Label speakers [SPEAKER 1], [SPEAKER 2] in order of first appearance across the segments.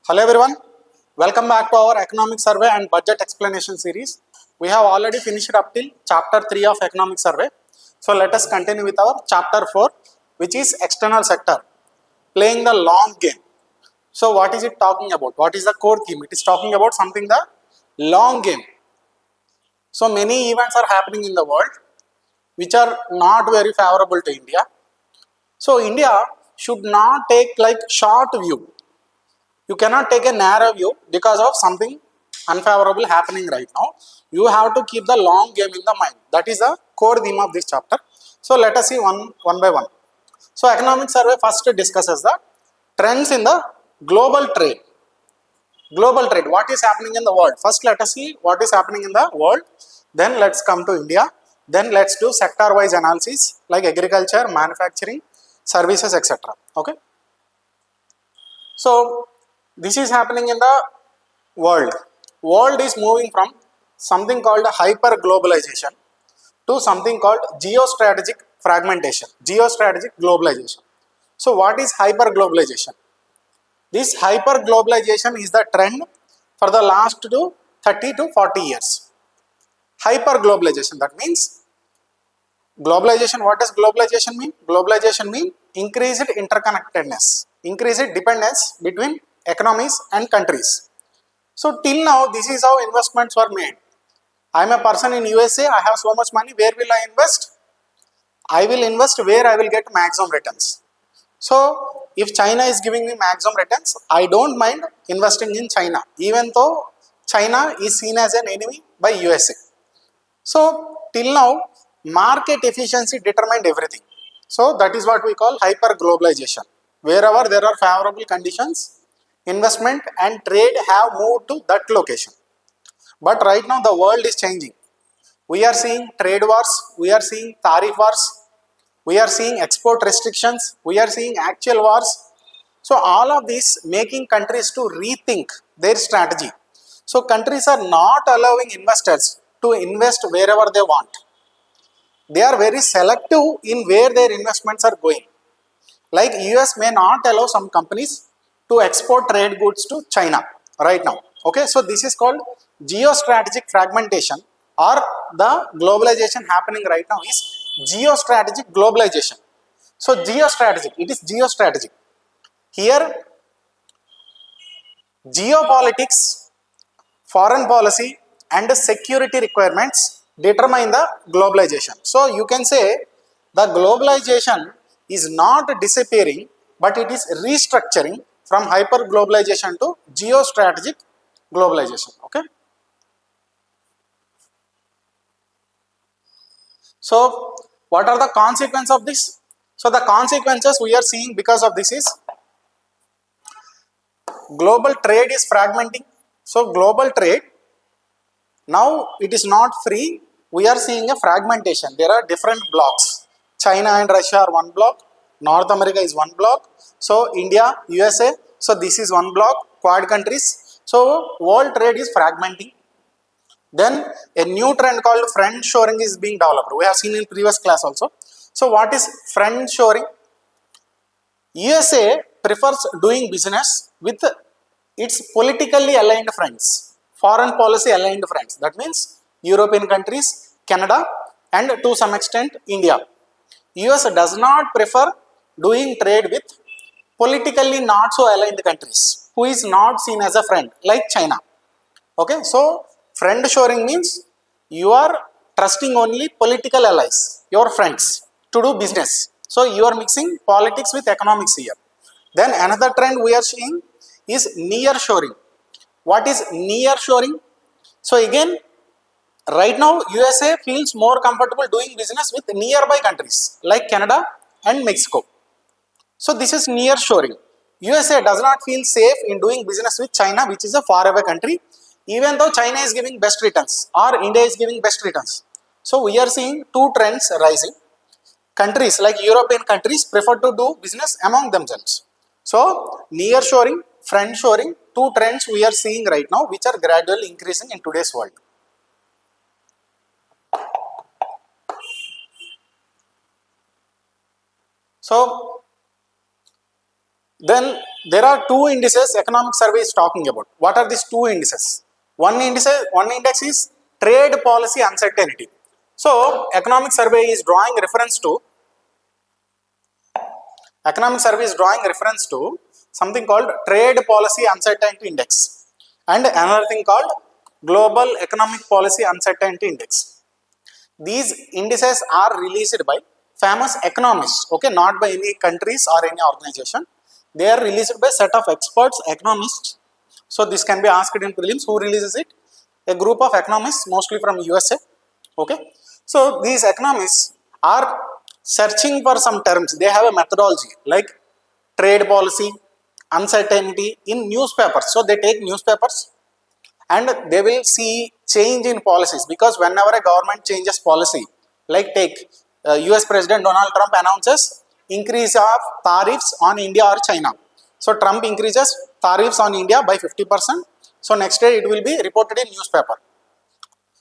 [SPEAKER 1] Hello everyone, welcome back to our economic survey and budget explanation series. We have already finished up till chapter 3 of economic survey. So let us continue with our chapter 4, which is external sector, playing the long game. So what is it talking about? What is the core theme? It is talking about something the long game. So many events are happening in the world which are not very favorable to India. So India should not take like short view. You cannot take a narrow view because of something unfavorable happening right now. You have to keep the long game in the mind. That is the core theme of this chapter. So let us see one by one. So economic survey first discusses the trends in the global trade. Global trade, what is happening in the world? First let us see what is happening in the world. Then let's come to India. Then let's do sector wise analysis like agriculture, manufacturing, services, etc. Okay. So this is happening in the world. World is moving from something called hyper globalization to something called geostrategic fragmentation, geostrategic globalization. So what is hyper globalization? This hyper globalization is the trend for the last 30 to 40 years. Hyper globalization, that means globalization. What does globalization mean? Globalization means increased interconnectedness, increased dependence between economies and countries. So till now, this is how investments were made. I am a person in USA, I have so much money, where will I invest? I will invest where I will get maximum returns. So if China is giving me maximum returns, I don't mind investing in China, even though China is seen as an enemy by USA. So till now, market efficiency determined everything. So that is what we call hyper globalization. Wherever there are favorable conditions, investment and trade have moved to that location. But right now the world is changing. We are seeing trade wars, we are seeing tariff wars, we are seeing export restrictions, we are seeing actual wars. So all of this making countries to rethink their strategy. So countries are not allowing investors to invest wherever they want. They are very selective in where their investments are going. Like US may not allow some companies to export trade goods to China right now. Okay, so this is called geostrategic fragmentation, or the globalization happening right now is geostrategic globalization. So geostrategic, it is geostrategic. Here geopolitics, foreign policy and security requirements determine the globalization. So you can say the globalization is not disappearing, but it is restructuring from hyper globalization to geostrategic globalization. Okay. So what are the consequences of this? So the consequences we are seeing because of this is global trade is fragmenting. So global trade, now it is not free. We are seeing a fragmentation. There are different blocks. China and Russia are one block. North America is one block. So India, USA. So this is one block. Quad countries. So world trade is fragmenting. Then a new trend called friend shoring is being developed. We have seen in previous class also. So what is friend shoring? USA prefers doing business with its politically aligned friends, foreign policy aligned friends. That means European countries, Canada, and to some extent India. US does not prefer doing trade with politically not so aligned countries who is not seen as a friend, like China. Okay, so friend shoring means you are trusting only political allies, your friends, to do business. So you are mixing politics with economics here. Then another trend we are seeing is near shoring. What is near shoring? So again, right now USA feels more comfortable doing business with nearby countries like Canada and Mexico. So this is near shoring. USA does not feel safe in doing business with China, which is a far away country, even though China is giving best returns or India is giving best returns. So we are seeing two trends rising. Countries like European countries prefer to do business among themselves. So near shoring, friend shoring, two trends we are seeing right now, which are gradually increasing in today's world. So Then there are two indices economic survey is talking about. What are these two indices? One index is trade policy uncertainty. So economic survey is drawing reference to something called trade policy uncertainty index and another thing called global economic policy uncertainty index. These indices are released by famous economists, okay, not by any countries or any organization. They are released by set of experts, economists. So this can be asked in prelims. Who releases it? A group of economists, mostly from USA. Okay. So these economists are searching for some terms. They have a methodology like trade policy, uncertainty in newspapers. So they take newspapers and they will see change in policies, because whenever a government changes policy, like take US President Donald Trump announces increase of tariffs on India or China. So Trump increases tariffs on India by 50%. So next day it will be reported in newspaper.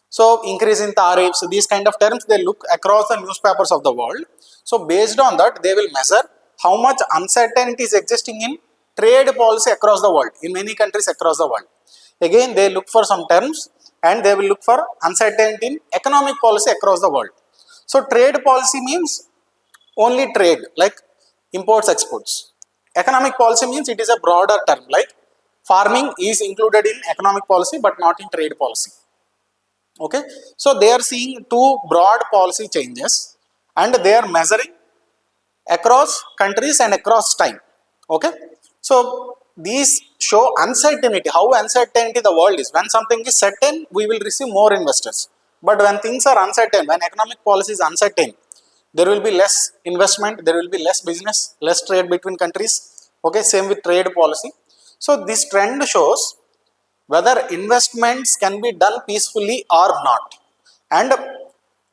[SPEAKER 1] So increase in tariffs, these kind of terms, they look across the newspapers of the world. So based on that, they will measure how much uncertainty is existing in trade policy across the world, in many countries across the world. Again, they look for some terms and they will look for uncertainty in economic policy across the world. So trade policy means only trade, like imports, exports. Economic policy means it is a broader term, like farming is included in economic policy but not in trade policy. Okay, so they are seeing two broad policy changes and they are measuring across countries and across time. Okay, so these show uncertainty, how uncertainty the world is. When something is certain, we will receive more investors. But when things are uncertain, when economic policy is uncertain, there will be less investment, there will be less business, less trade between countries. Okay, same with trade policy. So this trend shows whether investments can be done peacefully or not. And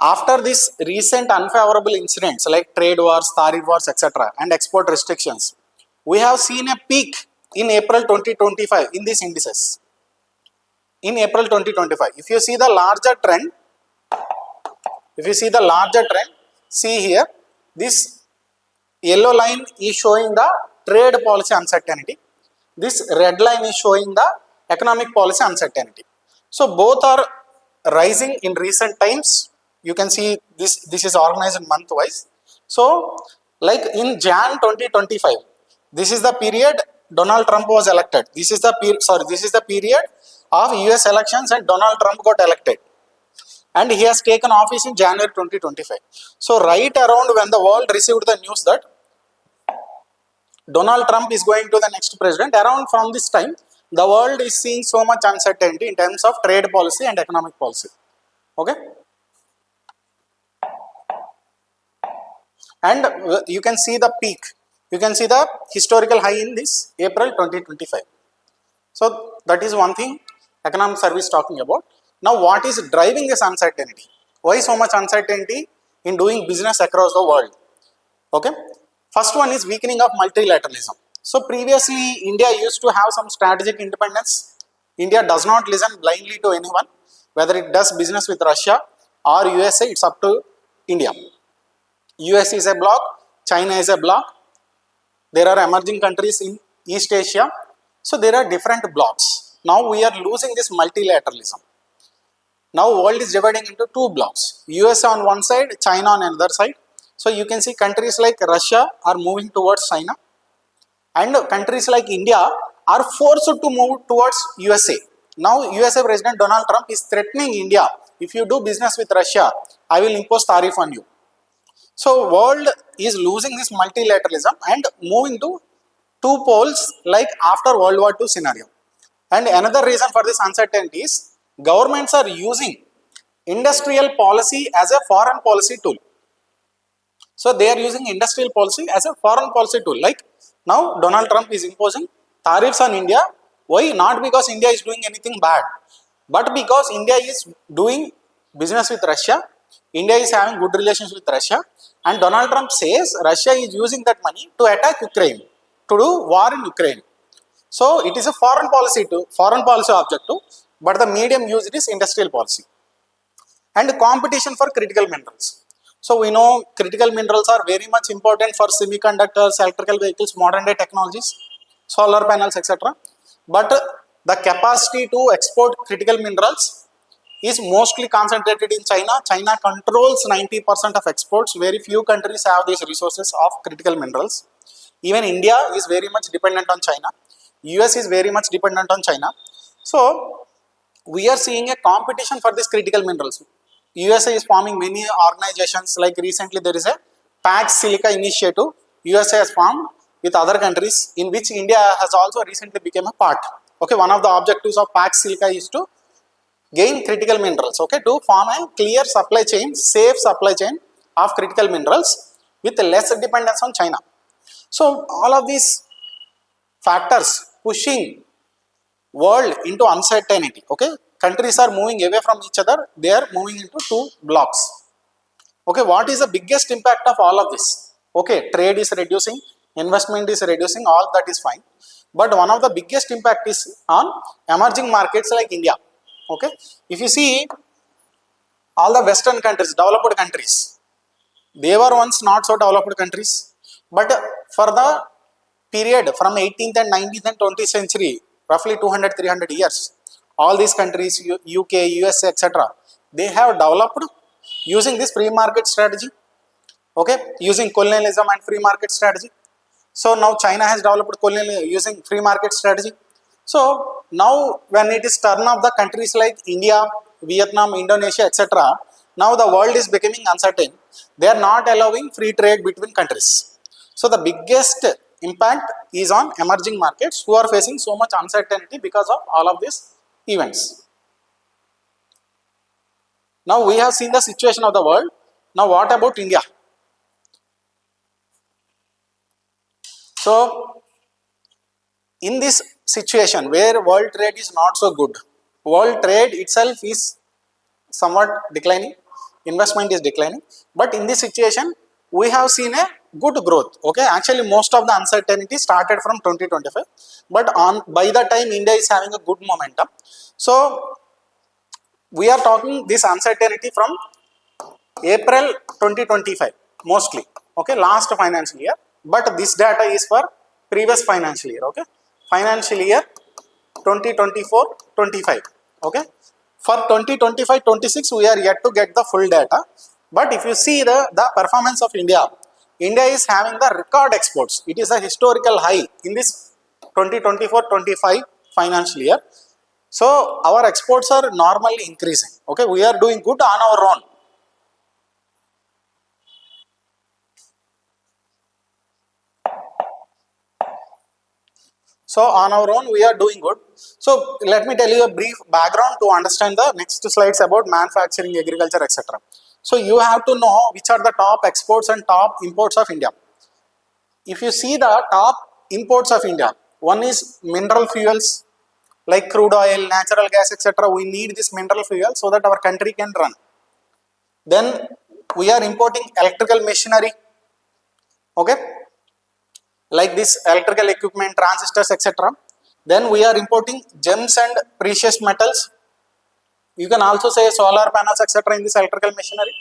[SPEAKER 1] after this recent unfavorable incidents like trade wars, tariff wars, etc. and export restrictions, we have seen a peak in April 2025 in these indices. In April 2025, if you see the larger trend, see here, this yellow line is showing the trade policy uncertainty. This red line is showing the economic policy uncertainty. So both are rising in recent times. You can see this is organized month wise. So like in Jan 2025, this is the period Donald Trump was elected. This is the period of US elections and Donald Trump got elected. And he has taken office in January 2025. So right around when the world received the news that Donald Trump is going to the next president, around from this time, the world is seeing so much uncertainty in terms of trade policy and economic policy. Okay. And you can see the peak. You can see the historical high in this April 2025. So that is one thing economic service talking about. Now what is driving this uncertainty? Why so much uncertainty in doing business across the world? Okay. First one is weakening of multilateralism. So previously India used to have some strategic independence. India does not listen blindly to anyone. Whether it does business with Russia or USA, it's up to India. US is a bloc, China is a bloc. There are emerging countries in East Asia. So there are different blocs. Now we are losing this multilateralism. Now world is dividing into two blocks. US on one side, China on another side. So you can see countries like Russia are moving towards China. And countries like India are forced to move towards USA. Now USA President Donald Trump is threatening India. If you do business with Russia, I will impose tariff on you. So world is losing this multilateralism and moving to two poles like after World War II scenario. And another reason for this uncertainty is governments are using industrial policy as a foreign policy tool. So they are using industrial policy as a foreign policy tool. Like now Donald Trump is imposing tariffs on India. Why? Not because India is doing anything bad, but because India is doing business with Russia. India is having good relations with Russia, and Donald Trump says Russia is using that money to attack Ukraine, to do war in Ukraine. So it is a foreign policy objective, but the medium used is industrial policy. And competition for critical minerals. So we know critical minerals are very much important for semiconductors, electrical vehicles, modern day technologies, solar panels, etc. But the capacity to export critical minerals is mostly concentrated in China. China controls 90% of exports. Very few countries have these resources of critical minerals. Even India is very much dependent on China. US is very much dependent on China. So we are seeing a competition for these critical minerals. USA is forming many organizations, like recently there is a Pax Silica initiative USA has formed with other countries, in which India has also recently become a part. Okay, one of the objectives of Pax Silica is to gain critical minerals, okay, to form a clear supply chain, safe supply chain of critical minerals with less dependence on China. So all of these factors pushing world into uncertainty, okay. Countries are moving away from each other, they are moving into two blocks. Okay, what is the biggest impact of all of this? Okay, trade is reducing, investment is reducing, all that is fine. But one of the biggest impact is on emerging markets like India. Okay, if you see all the Western countries, developed countries, they were once not so developed countries, but for the period from 18th and 19th and 20th century, roughly 200-300 years, all these countries, UK, USA, etc., they have developed using this free market strategy, okay, using colonialism and free market strategy. So now China has developed colonialism using free market strategy. So now when it is turn of the countries like India, Vietnam, Indonesia, etc., now the world is becoming uncertain. They are not allowing free trade between countries. So the biggest impact is on emerging markets who are facing so much uncertainty because of all of these events. Now we have seen the situation of the world. Now what about India? So in this situation where world trade is not so good, world trade itself is somewhat declining, investment is declining, but in this situation we have seen a good growth. Okay, actually most of the uncertainty started from 2025, but on by the time India is having a good momentum. So we are talking this uncertainty from April 2025 mostly, okay, last financial year, but this data is for previous financial year, okay, financial year 2024-25, okay. For 2025-26 we are yet to get the full data, but if you see the performance of India, India is having the record exports. It is a historical high in this 2024-25 financial year. So our exports are normally increasing, okay, we are doing good on our own. So on our own we are doing good. So let me tell you a brief background to understand the next slides about manufacturing, agriculture, etc. So you have to know which are the top exports and top imports of India. If you see the top imports of India, one is mineral fuels like crude oil, natural gas, etc. We need this mineral fuel so that our country can run. Then we are importing electrical machinery, okay, like this electrical equipment, transistors, etc. Then we are importing gems and precious metals. You can also say solar panels, etc. in this electrical machinery.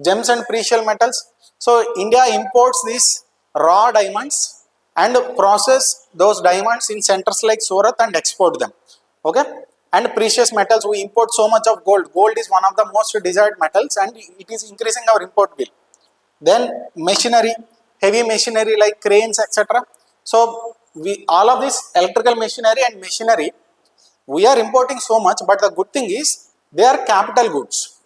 [SPEAKER 1] Gems and precious metals. So India imports these raw diamonds and process those diamonds in centers like Surat and export them. Okay. And precious metals, we import so much of gold. Gold is one of the most desired metals and it is increasing our import bill. Then machinery, heavy machinery like cranes, etc. So we all of this electrical machinery and machinery we are importing so much, but the good thing is they are capital goods.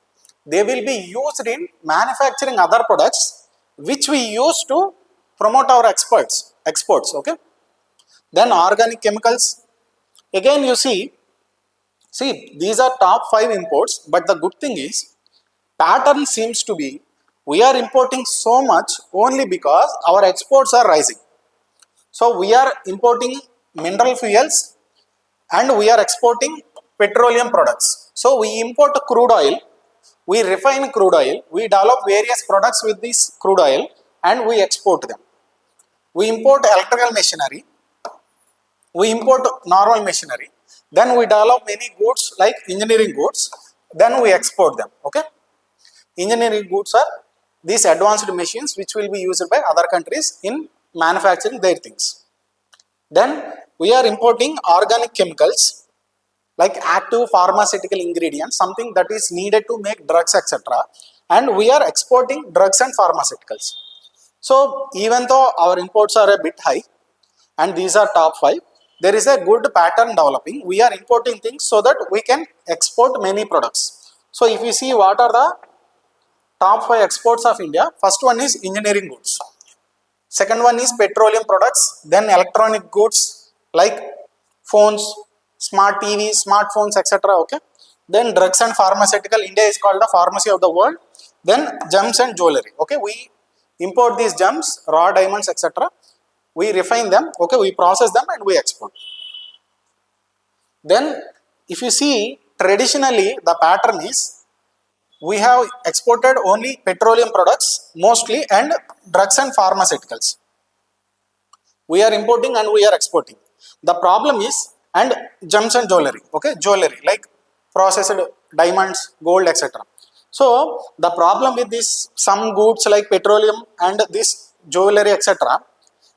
[SPEAKER 1] They will be used in manufacturing other products which we use to promote our exports. Okay. Then organic chemicals. Again you see these are top 5 imports, but the good thing is pattern seems to be we are importing so much only because our exports are rising. So we are importing mineral fuels and we are exporting petroleum products. So we import crude oil, we refine crude oil, we develop various products with this crude oil and we export them. We import electrical machinery, we import normal machinery, then we develop many goods like engineering goods, then we export them. Okay, engineering goods are these advanced machines which will be used by other countries in manufacturing their things. Then we are importing organic chemicals like active pharmaceutical ingredients, something that is needed to make drugs, etc. And we are exporting drugs and pharmaceuticals. So even though our imports are a bit high, and these are top 5, there is a good pattern developing. We are importing things so that we can export many products. So if you see what are the top 5 exports of India, first one is engineering goods. Second one is petroleum products, then electronic goods like phones, smart TVs, smartphones, etc. Okay. Then drugs and pharmaceutical. India is called the pharmacy of the world. Then gems and jewelry. Okay, we import these gems, raw diamonds, etc. We refine them. Okay, we process them and we export. Then, if you see, traditionally the pattern is we have exported only petroleum products mostly and drugs and pharmaceuticals. We are importing and we are exporting. The problem is, and gems and jewelry, okay, jewelry like processed diamonds, gold, etc. So the problem with this, some goods like petroleum and this jewelry, etc.,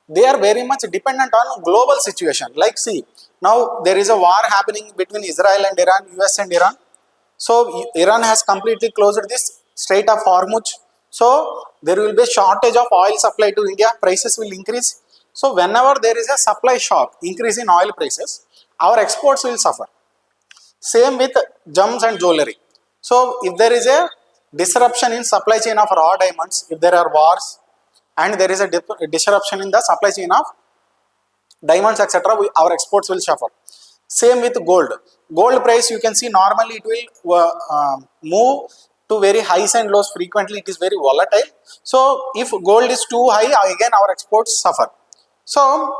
[SPEAKER 1] they are very much dependent on global situation. Like see, now there is a war happening between Israel and Iran, US and Iran. So Iran has completely closed this Strait of Hormuz. So there will be a shortage of oil supply to India, prices will increase. So whenever there is a supply shock, increase in oil prices, our exports will suffer. Same with gems and jewelry. So if there is a disruption in supply chain of raw diamonds, if there are wars and there is a disruption in the supply chain of diamonds, etc., our exports will suffer. Same with gold. Gold price, you can see normally it will move to very highs and lows frequently. It is very volatile. So if gold is too high, again our exports suffer. So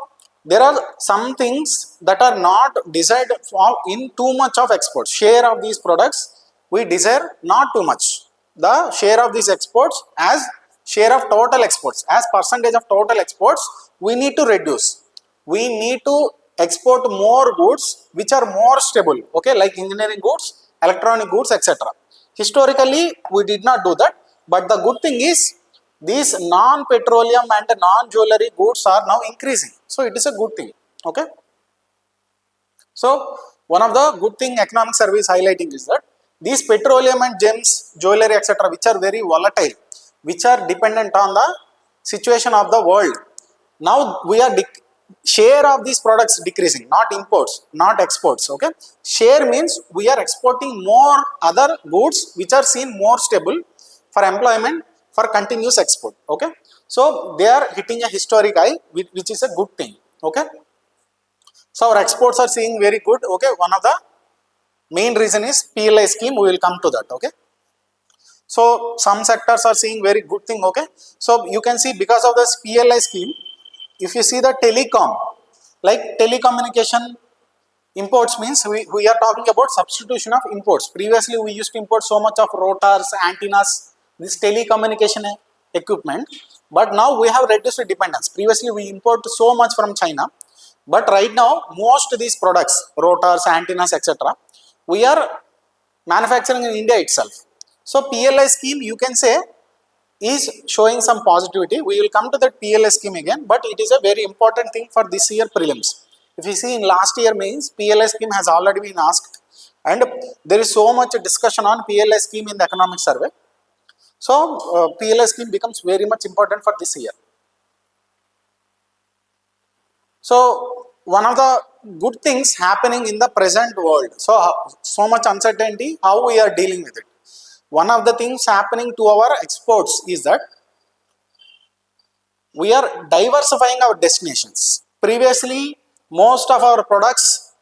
[SPEAKER 1] there are some things that are not desired for in too much of exports. Share of these products we desire not too much. The share of these exports as share of total exports, as percentage of total exports, we need to reduce. We need to export more goods which are more stable, okay, like engineering goods, electronic goods, etc. Historically, we did not do that, but the good thing is these non-petroleum and non-jewelry goods are now increasing. So it is a good thing, okay. So one of the good thing economic survey is highlighting is that these petroleum and gems, jewelry, etc., which are very volatile, which are dependent on the situation of the world. Now we are share of these products decreasing, not imports, not exports, okay. Share means we are exporting more other goods which are seen more stable for employment, for continuous export, okay. So they are hitting a historic high, which is a good thing, okay. So our exports are seeing very good, okay. One of the main reason is PLI scheme, we will come to that, okay. So some sectors are seeing very good thing, okay. So you can see because of this PLI scheme, if you see the telecom, like telecommunication imports means we are talking about substitution of imports. Previously we used to import so much of rotors, antennas, this telecommunication equipment, but now we have reduced dependence. Previously we import so much from China, but right now most of these products, rotors, antennas, etc., we are manufacturing in India itself. So PLI scheme, you can say, is showing some positivity. We will come to that PLI scheme again, but it is a very important thing for this year prelims. If you see in last year mains, PLI scheme has already been asked, and there is so much discussion on PLI scheme in the economic survey. So PLI scheme becomes very much important for this year. So one of the good things happening in the present world, so much uncertainty, how we are dealing with it. One of the things happening to our exports is that we are diversifying our destinations. Previously, most of our products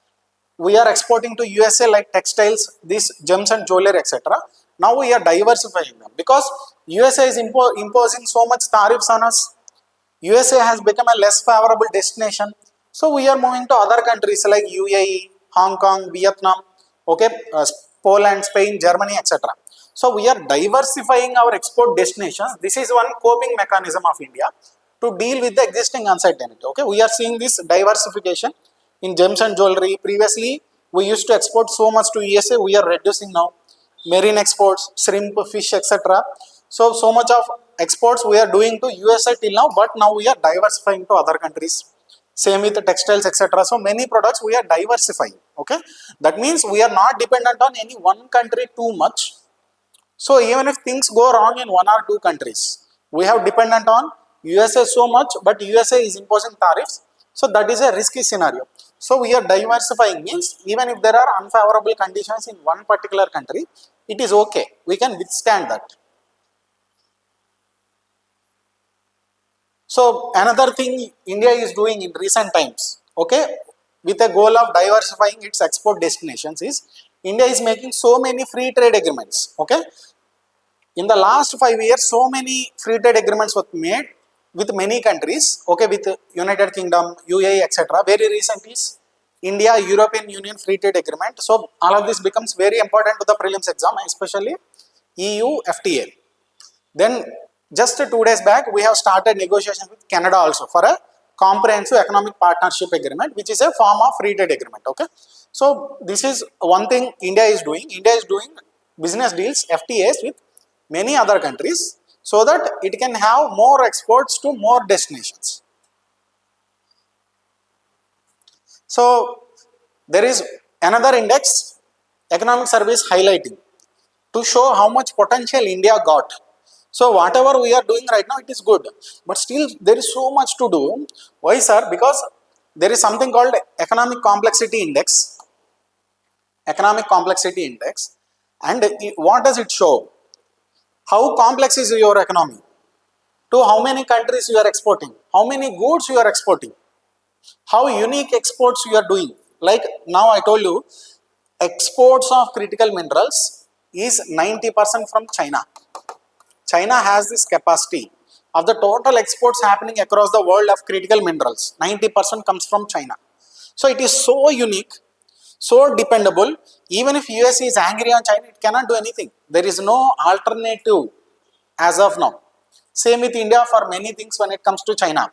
[SPEAKER 1] we are exporting to USA like textiles, these gems and jewelry, etc. Now we are diversifying them because USA is imposing so much tariffs on us. USA has become a less favorable destination. So we are moving to other countries like UAE, Hong Kong, Vietnam, okay, Poland, Spain, Germany, etc. So we are diversifying our export destinations. This is one coping mechanism of India to deal with the existing uncertainty. Okay, we are seeing this diversification in gems and jewelry. Previously, we used to export so much to USA. We are reducing now. Marine exports, shrimp, fish, etc. So much of exports we are doing to USA till now, but now we are diversifying to other countries. Same with the textiles, etc. So many products we are diversifying. Okay, that means we are not dependent on any one country too much. So even if things go wrong in one or two countries, we have dependent on USA so much, but USA is imposing tariffs. So that is a risky scenario. So we are diversifying, means even if there are unfavorable conditions in one particular country, it is okay. We can withstand that. So another thing India is doing in recent times, okay, with a goal of diversifying its export destinations is India is making so many free trade agreements, okay. In the last 5 years, so many free trade agreements were made with many countries, okay, with United Kingdom, UAE, etc. Very recent is India European Union free trade agreement. So all of this becomes very important to the prelims exam, especially EU FTA. Then just 2 days back, we have started negotiations with Canada also for a comprehensive economic partnership agreement, which is a form of free trade agreement. Okay, so this is one thing India is doing. India is doing business deals, FTAs, with many other countries, so that it can have more exports to more destinations. So there is another index, economic service highlighting, to show how much potential India got. So whatever we are doing right now, it is good, but still there is so much to do. Why, sir? Because there is something called economic complexity index. Economic complexity index, and what does it show? How complex is your economy? To how many countries you are exporting? How many goods you are exporting? How unique exports you are doing? Like now I told you, exports of critical minerals is 90% from China. China has this capacity of the total exports happening across the world of critical minerals. 90% comes from China. So it is so unique, so dependable. Even if US is angry on China, it cannot do anything. There is no alternative as of now. Same with India for many things when it comes to China.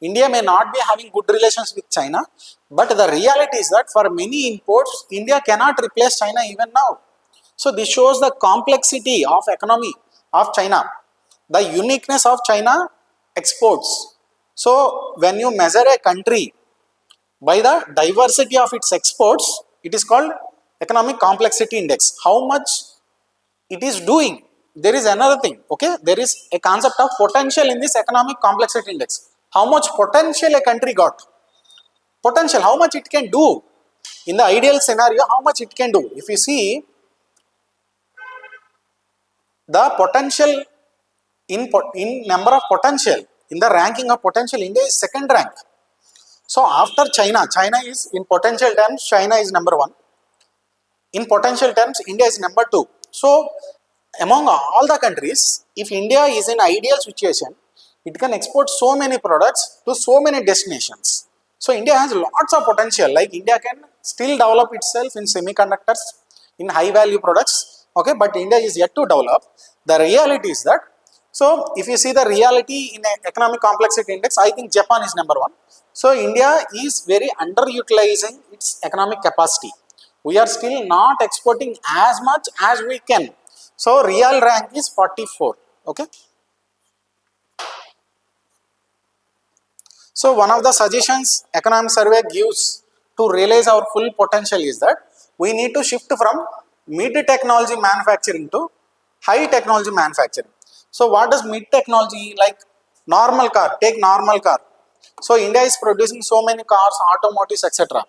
[SPEAKER 1] India may not be having good relations with China, but the reality is that for many imports, India cannot replace China even now. So this shows the complexity of economy of China, the uniqueness of China exports. So when you measure a country by the diversity of its exports, it is called economic complexity index. How much it is doing. There is another thing, okay, there is a concept of potential in this economic complexity index. How much potential a country got? Potential, how much it can do. In the ideal scenario, how much it can do. If you see the potential in number of potential, in the ranking of potential, India is second rank. So after China, China is in potential terms, China is number 1. In potential terms, India is number 2. So among all the countries, if India is in ideal situation, it can export so many products to so many destinations. So India has lots of potential. Like India can still develop itself in semiconductors, in high value products. Okay, but India is yet to develop. The reality is that, so if you see the reality in economic complexity index, I think Japan is number 1. So India is very underutilizing its economic capacity. We are still not exporting as much as we can. So real rank is 44. Okay. So one of the suggestions economic survey gives to realize our full potential is that we need to shift from mid technology manufacturing to high technology manufacturing. So what does mid technology, like normal car, take normal car. So India is producing so many cars, automotives, etc.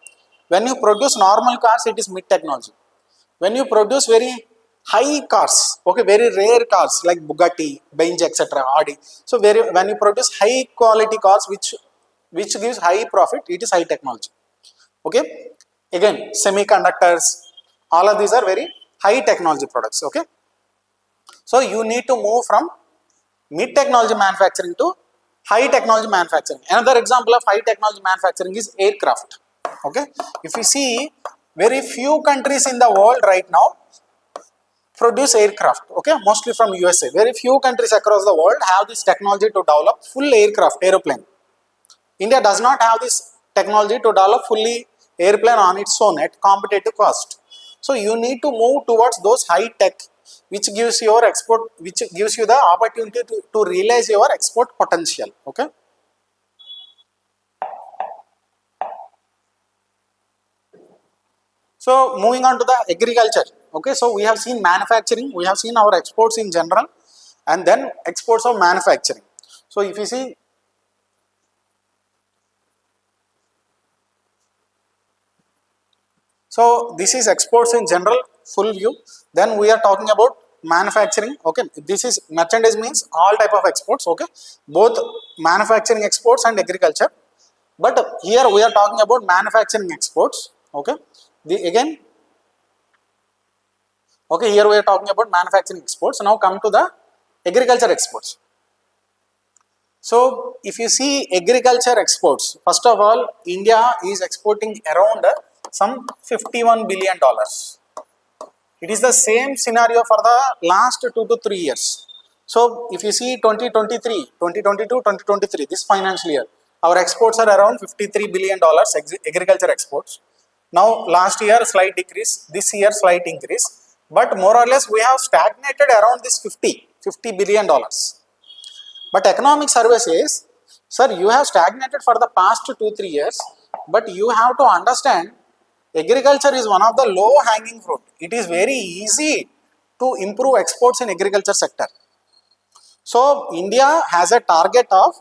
[SPEAKER 1] When you produce normal cars, it is mid technology. When you produce very high cars, okay, very rare cars like Bugatti, Benz, etc., Audi. So when you produce high quality cars which gives high profit, it is high technology. Okay, again semiconductors, all of these are very high technology products. Okay, so you need to move from mid technology manufacturing to high technology manufacturing. Another example of high technology manufacturing is aircraft. Okay, if you see, very few countries in the world right now produce aircraft, okay, mostly from USA. Very few countries across the world have this technology to develop full aircraft, aeroplane. India does not have this technology to develop fully airplane on its own at competitive cost. So you need to move towards those high tech which gives your export, which gives you the opportunity to realize your export potential. Okay. So moving on to the agriculture. Okay, so we have seen manufacturing, we have seen our exports in general, and then exports of manufacturing. So if you see, so this is exports in general, full view. Then we are talking about manufacturing. Okay, this is merchandise, means all type of exports. Okay, both manufacturing exports and agriculture. But here we are talking about manufacturing exports. Okay, again. Okay, here we are talking about manufacturing exports. Now come to the agriculture exports. So if you see agriculture exports, first of all, India is exporting around some $51 billion. It is the same scenario for the last 2 to 3 years. So if you see 2023, 2022, 2023, this financial year, our exports are around $53 billion agriculture exports. Now last year slight decrease, this year slight increase. But more or less we have stagnated around this $50 billion. But economic survey says, sir, you have stagnated for the past 2-3 years, but you have to understand agriculture is one of the low hanging fruit. It is very easy to improve exports in agriculture sector. So India has a target of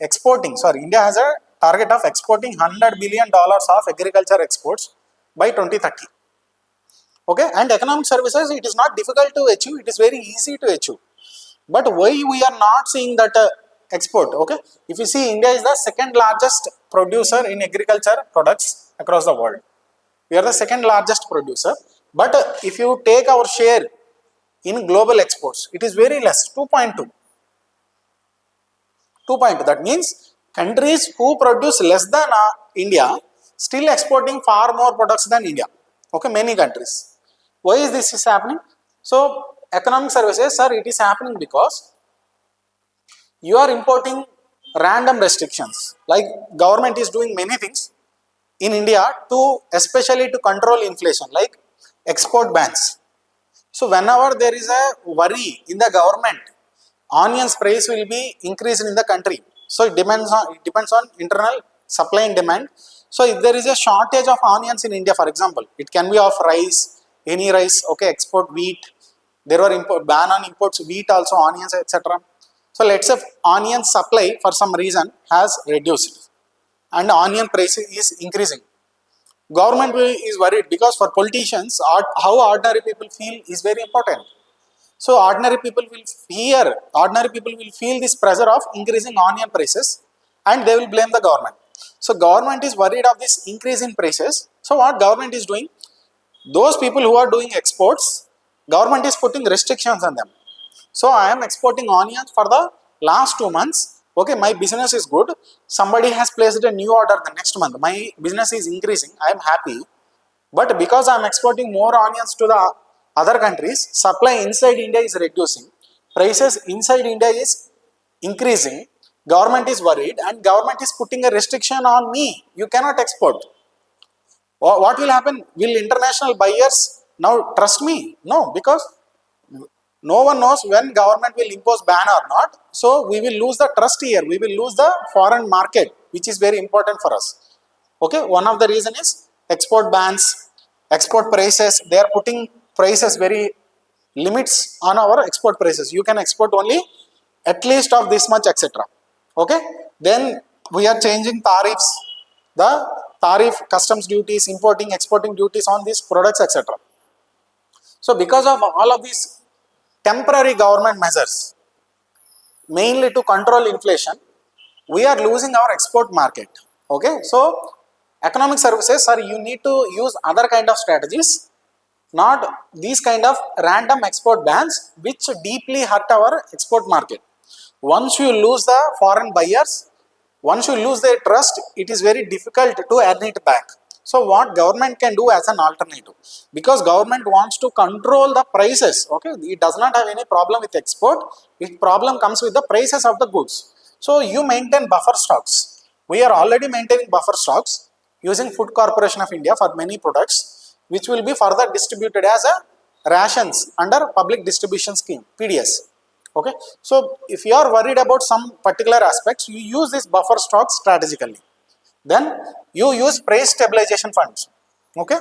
[SPEAKER 1] India has a target of exporting $100 billion of agriculture exports by 2030. Okay, and economic services, it is not difficult to achieve, it is very easy to achieve. But why we are not seeing that export? Okay, if you see, India is the second largest producer in agriculture products across the world. We are the second largest producer. But if you take our share in global exports, it is very less, 2.2. 2.2. That means countries who produce less than India still exporting far more products than India. Okay, many countries. Why is this is happening? So economic services, sir, it is happening because you are importing random restrictions. Like government is doing many things in India to especially to control inflation, like export bans. So whenever there is a worry in the government, onions price will be increased in the country. So it depends on internal supply and demand. So if there is a shortage of onions in India, for example, it can be of rice, any rice, okay, export wheat. There were ban on imports wheat also, onions, etc. So let's say onion supply for some reason has reduced and onion price is increasing. Government is worried because for politicians, how ordinary people feel is very important. So ordinary people will feel this pressure of increasing onion prices and they will blame the government. So government is worried of this increase in prices. So what government is doing? Those people who are doing exports, government is putting restrictions on them. So I am exporting onions for the last 2 months. Okay, my business is good. Somebody has placed a new order the next month. My business is increasing. I am happy. But because I am exporting more onions to the other countries, supply inside India is reducing. Prices inside India is increasing. Government is worried and government is putting a restriction on me. You cannot export. What will happen? Will international buyers now trust me? No, because no one knows when government will impose ban or not. So we will lose the trust here. We will lose the foreign market, which is very important for us. Okay, one of the reason is export bans, export prices. They are putting prices very limits on our export prices. You can export only at least of this much, etc. Okay, then we are changing tariffs, the tariff, customs duties, importing, exporting duties on these products, etc. So because of all of these temporary government measures, mainly to control inflation, we are losing our export market. Okay, so economic services, sir, you need to use other kind of strategies, not these kind of random export bans which deeply hurt our export market. Once you lose the foreign buyers, once you lose their trust, it is very difficult to earn it back. So what government can do as an alternative? Because government wants to control the prices, okay, it does not have any problem with export, its problem comes with the prices of the goods. So you maintain buffer stocks. We are already maintaining buffer stocks using Food Corporation of India for many products, which will be further distributed as a rations under public distribution scheme, PDS. Okay, so if you are worried about some particular aspects, you use this buffer stock strategically. Then you use price stabilization funds. Okay,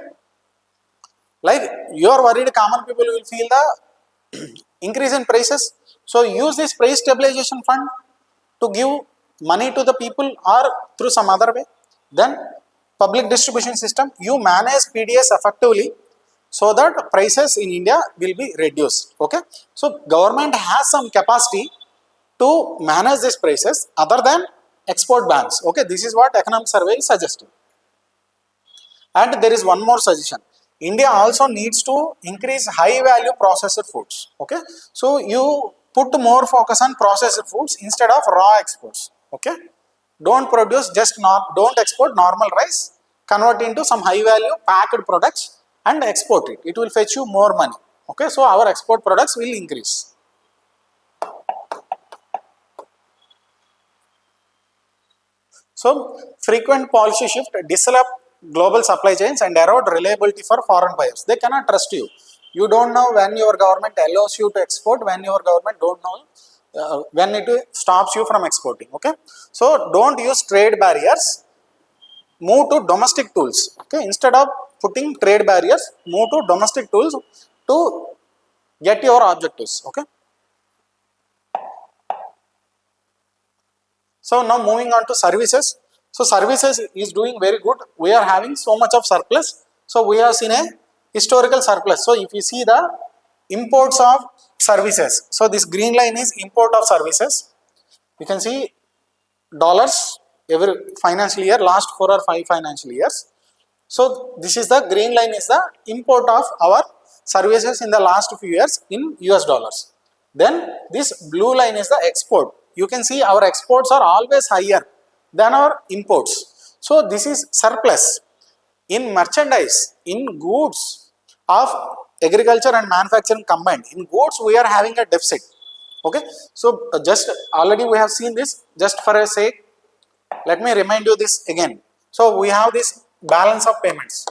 [SPEAKER 1] like you are worried, common people will feel the increase in prices. So use this price stabilization fund to give money to the people or through some other way. Then public distribution system, you manage PDS effectively so that prices in India will be reduced. Okay, so government has some capacity to manage these prices other than export bans. Okay, this is what economic survey is suggesting. And there is one more suggestion. India also needs to increase high value processed foods. Okay, so you put more focus on processed foods instead of raw exports. Okay, don't produce just not, don't export normal rice, convert into some high value packed products and export it. It will fetch you more money. Okay, so our export products will increase. So frequent policy shift disrupt global supply chains and erode reliability for foreign buyers. They cannot trust you. You don't know when your government allows you to export, when your government don't know when it stops you from exporting. Okay, so don't use trade barriers. Move to domestic tools. Okay, instead of putting trade barriers, move to domestic tools to get your objectives. Okay. So now moving on to services. So services is doing very good. We are having so much of surplus. So we have seen a historical surplus. So if you see the imports of services, so this green line is import of services. You can see dollars every financial year, last 4 or 5 financial years. So this is the green line is the import of our services in the last few years in US dollars. Then this blue line is the export. You can see our exports are always higher than our imports. So this is surplus. In merchandise, in goods of agriculture and manufacturing combined, in goods we are having a deficit. Okay, so just already we have seen this. Just for a sake, let me remind you this again. So we have this balance of payments.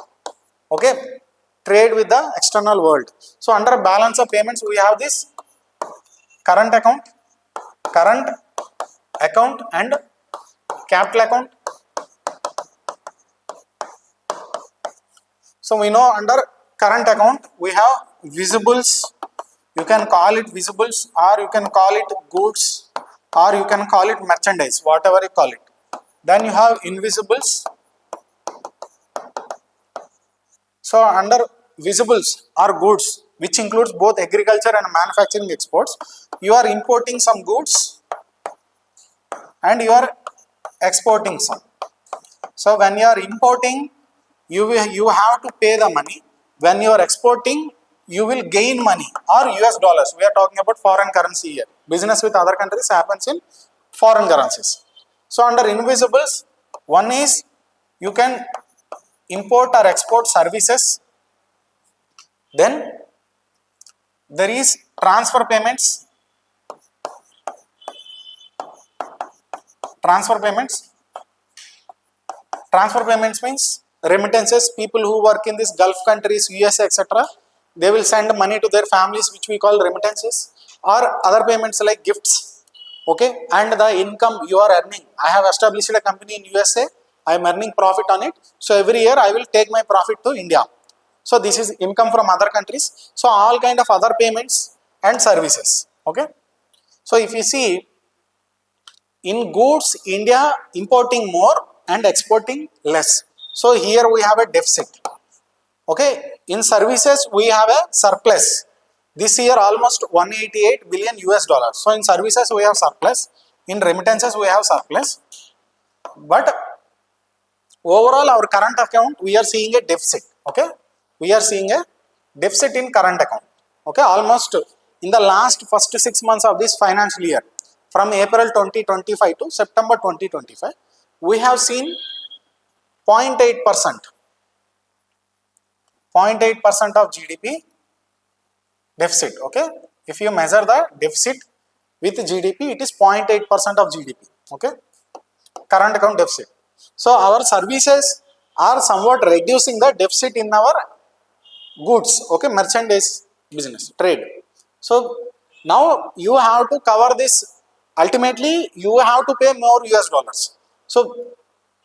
[SPEAKER 1] Okay, trade with the external world. So under balance of payments we have this current account and capital account. So we know under current account we have visibles. You can call it visibles, or you can call it goods, or you can call it merchandise, whatever you call it. Then you have invisibles. So under visibles or goods, which includes both agriculture and manufacturing exports, you are importing some goods and you are exporting some. So when you are importing, you have to pay the money. When you are exporting, you will gain money, or US dollars. We are talking about foreign currency here. Business with other countries happens in foreign currencies. So under invisibles, one is you can import or export services. Then there is transfer payments. Transfer payments means remittances. People who work in these Gulf countries, US, etc., they will send money to their families, which we call remittances, or other payments like gifts. Okay, and the income you are earning. I have established a company in USA. I am earning profit on it. So every year I will take my profit to India. So this is income from other countries. So all kind of other payments and services. Okay. So if you see, in goods, India importing more and exporting less. So here we have a deficit. Okay. In services, we have a surplus. This year almost 188 billion US dollars. So in services we have surplus. In remittances we have surplus. But overall our current account we are seeing a deficit. Okay. We are seeing a deficit in current account. Okay. Almost in the last first 6 months of this financial year, from April 2025 to September 2025, we have seen 0.8%. 0.8% of GDP deficit. Okay, if you measure the deficit with GDP, it is 0.8% of GDP. Okay, current account deficit. So our services are somewhat reducing the deficit in our goods. Okay, merchandise business, trade. So now you have to cover this. Ultimately, you have to pay more US dollars. So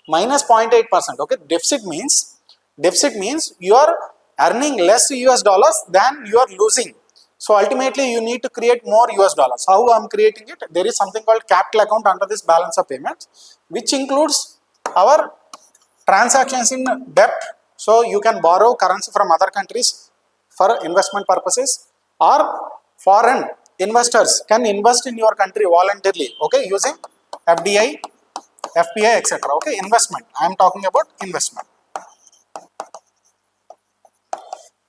[SPEAKER 1] minus 0.8%. Okay, deficit means you are earning less US dollars than you are losing. So ultimately, you need to create more US dollars. How I am creating it? There is something called capital account under this balance of payments, which includes our transactions in debt. So you can borrow currency from other countries for investment purposes, or foreign investors can invest in your country voluntarily, okay, using FDI, FPI, etc. Okay, investment. I am talking about investment.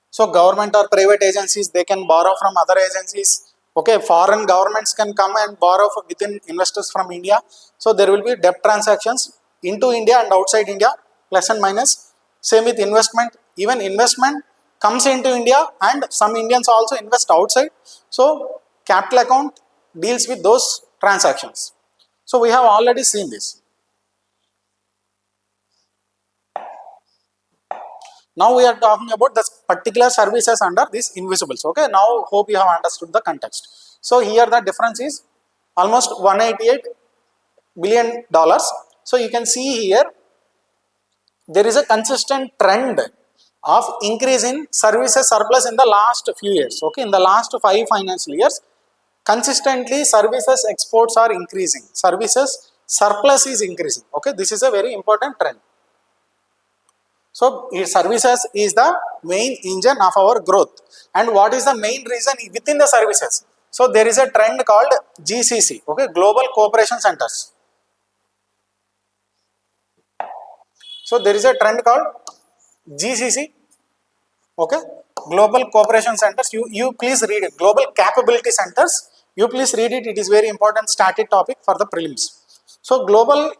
[SPEAKER 1] So government or private agencies, they can borrow from other agencies. Okay, foreign governments can come and borrow within investors from India. So there will be debt transactions into India and outside India, plus and minus. Same with investment. Even investment comes into India and some Indians also invest outside. So capital account deals with those transactions. So we have already seen this. Now we are talking about the particular services under these invisibles. Okay, now hope you have understood the context. So here the difference is almost $188 billion. So you can see here there is a consistent trend of increase in services surplus in the last few years. Okay, in the last 5 financial years, consistently services exports are increasing, services surplus is increasing. Okay, this is a very important trend. So services is the main engine of our growth. And what is the main reason within the services? So there is a trend called GCC, okay, Global Cooperation Centers. So there is a trend called GCC, okay, Global Cooperation Centers. You please read it. Global Capability Centers. You please read it. It is very important static topic for the prelims. So Global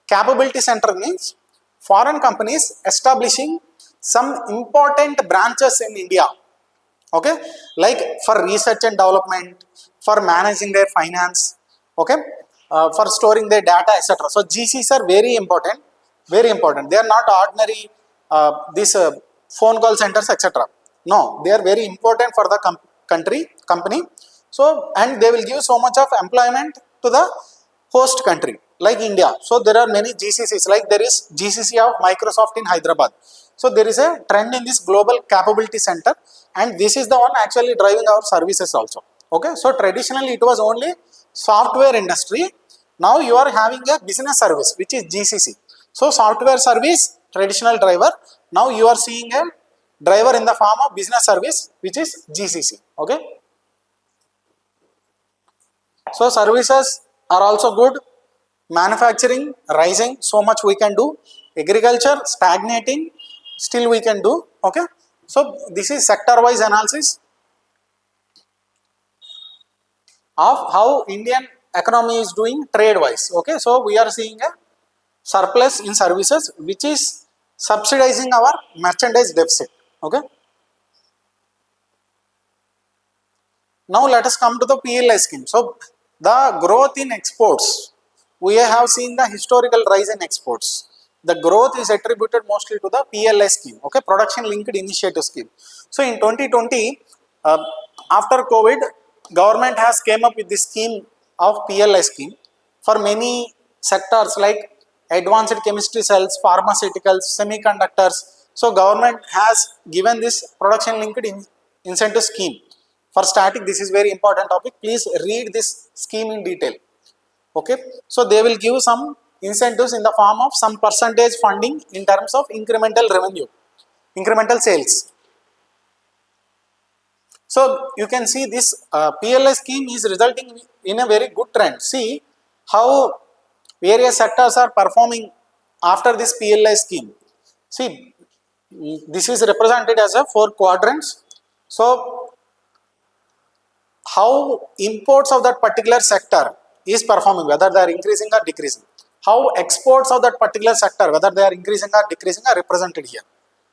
[SPEAKER 1] Capability Center means foreign companies establishing some important branches in India, okay, like for research and development, for managing their finance, okay, for storing their data, etc. So GCs are very important, very important. They are not ordinary these phone call centers, etc. No, they are very important for the company. So and they will give so much of employment to the host country like India. So there are many GCCs, like there is GCC of Microsoft in Hyderabad. So there is a trend in this Global Capability Center, and this is the one actually driving our services also. Okay, so traditionally it was only software industry. Now you are having a business service which is GCC. So software service, traditional driver. Now you are seeing a driver in the form of business service which is GCC. Okay. So services are also good. Manufacturing rising, so much we can do. Agriculture stagnating, still we can do. Okay. So this is sector wise analysis of how Indian economy is doing trade wise. Okay. So we are seeing a surplus in services which is subsidizing our merchandise deficit. Okay. Now let us come to the PLI scheme. So the growth in exports, we have seen the historical rise in exports. The growth is attributed mostly to the PLI scheme, okay, Production Linked Initiative scheme. So in 2020, after COVID, government has came up with this scheme of PLI scheme for many sectors like advanced chemistry cells, pharmaceuticals, semiconductors. So government has given this Production Linked Incentive scheme. For static, this is very important topic. Please read this scheme in detail. Okay, so they will give some incentives in the form of some percentage funding in terms of incremental revenue, incremental sales. So you can see this PLI scheme is resulting in a very good trend. See how various sectors are performing after this PLI scheme. See, this is represented as a 4 quadrants. So how imports of that particular sector is performing, whether they are increasing or decreasing. How exports of that particular sector, whether they are increasing or decreasing, are represented here.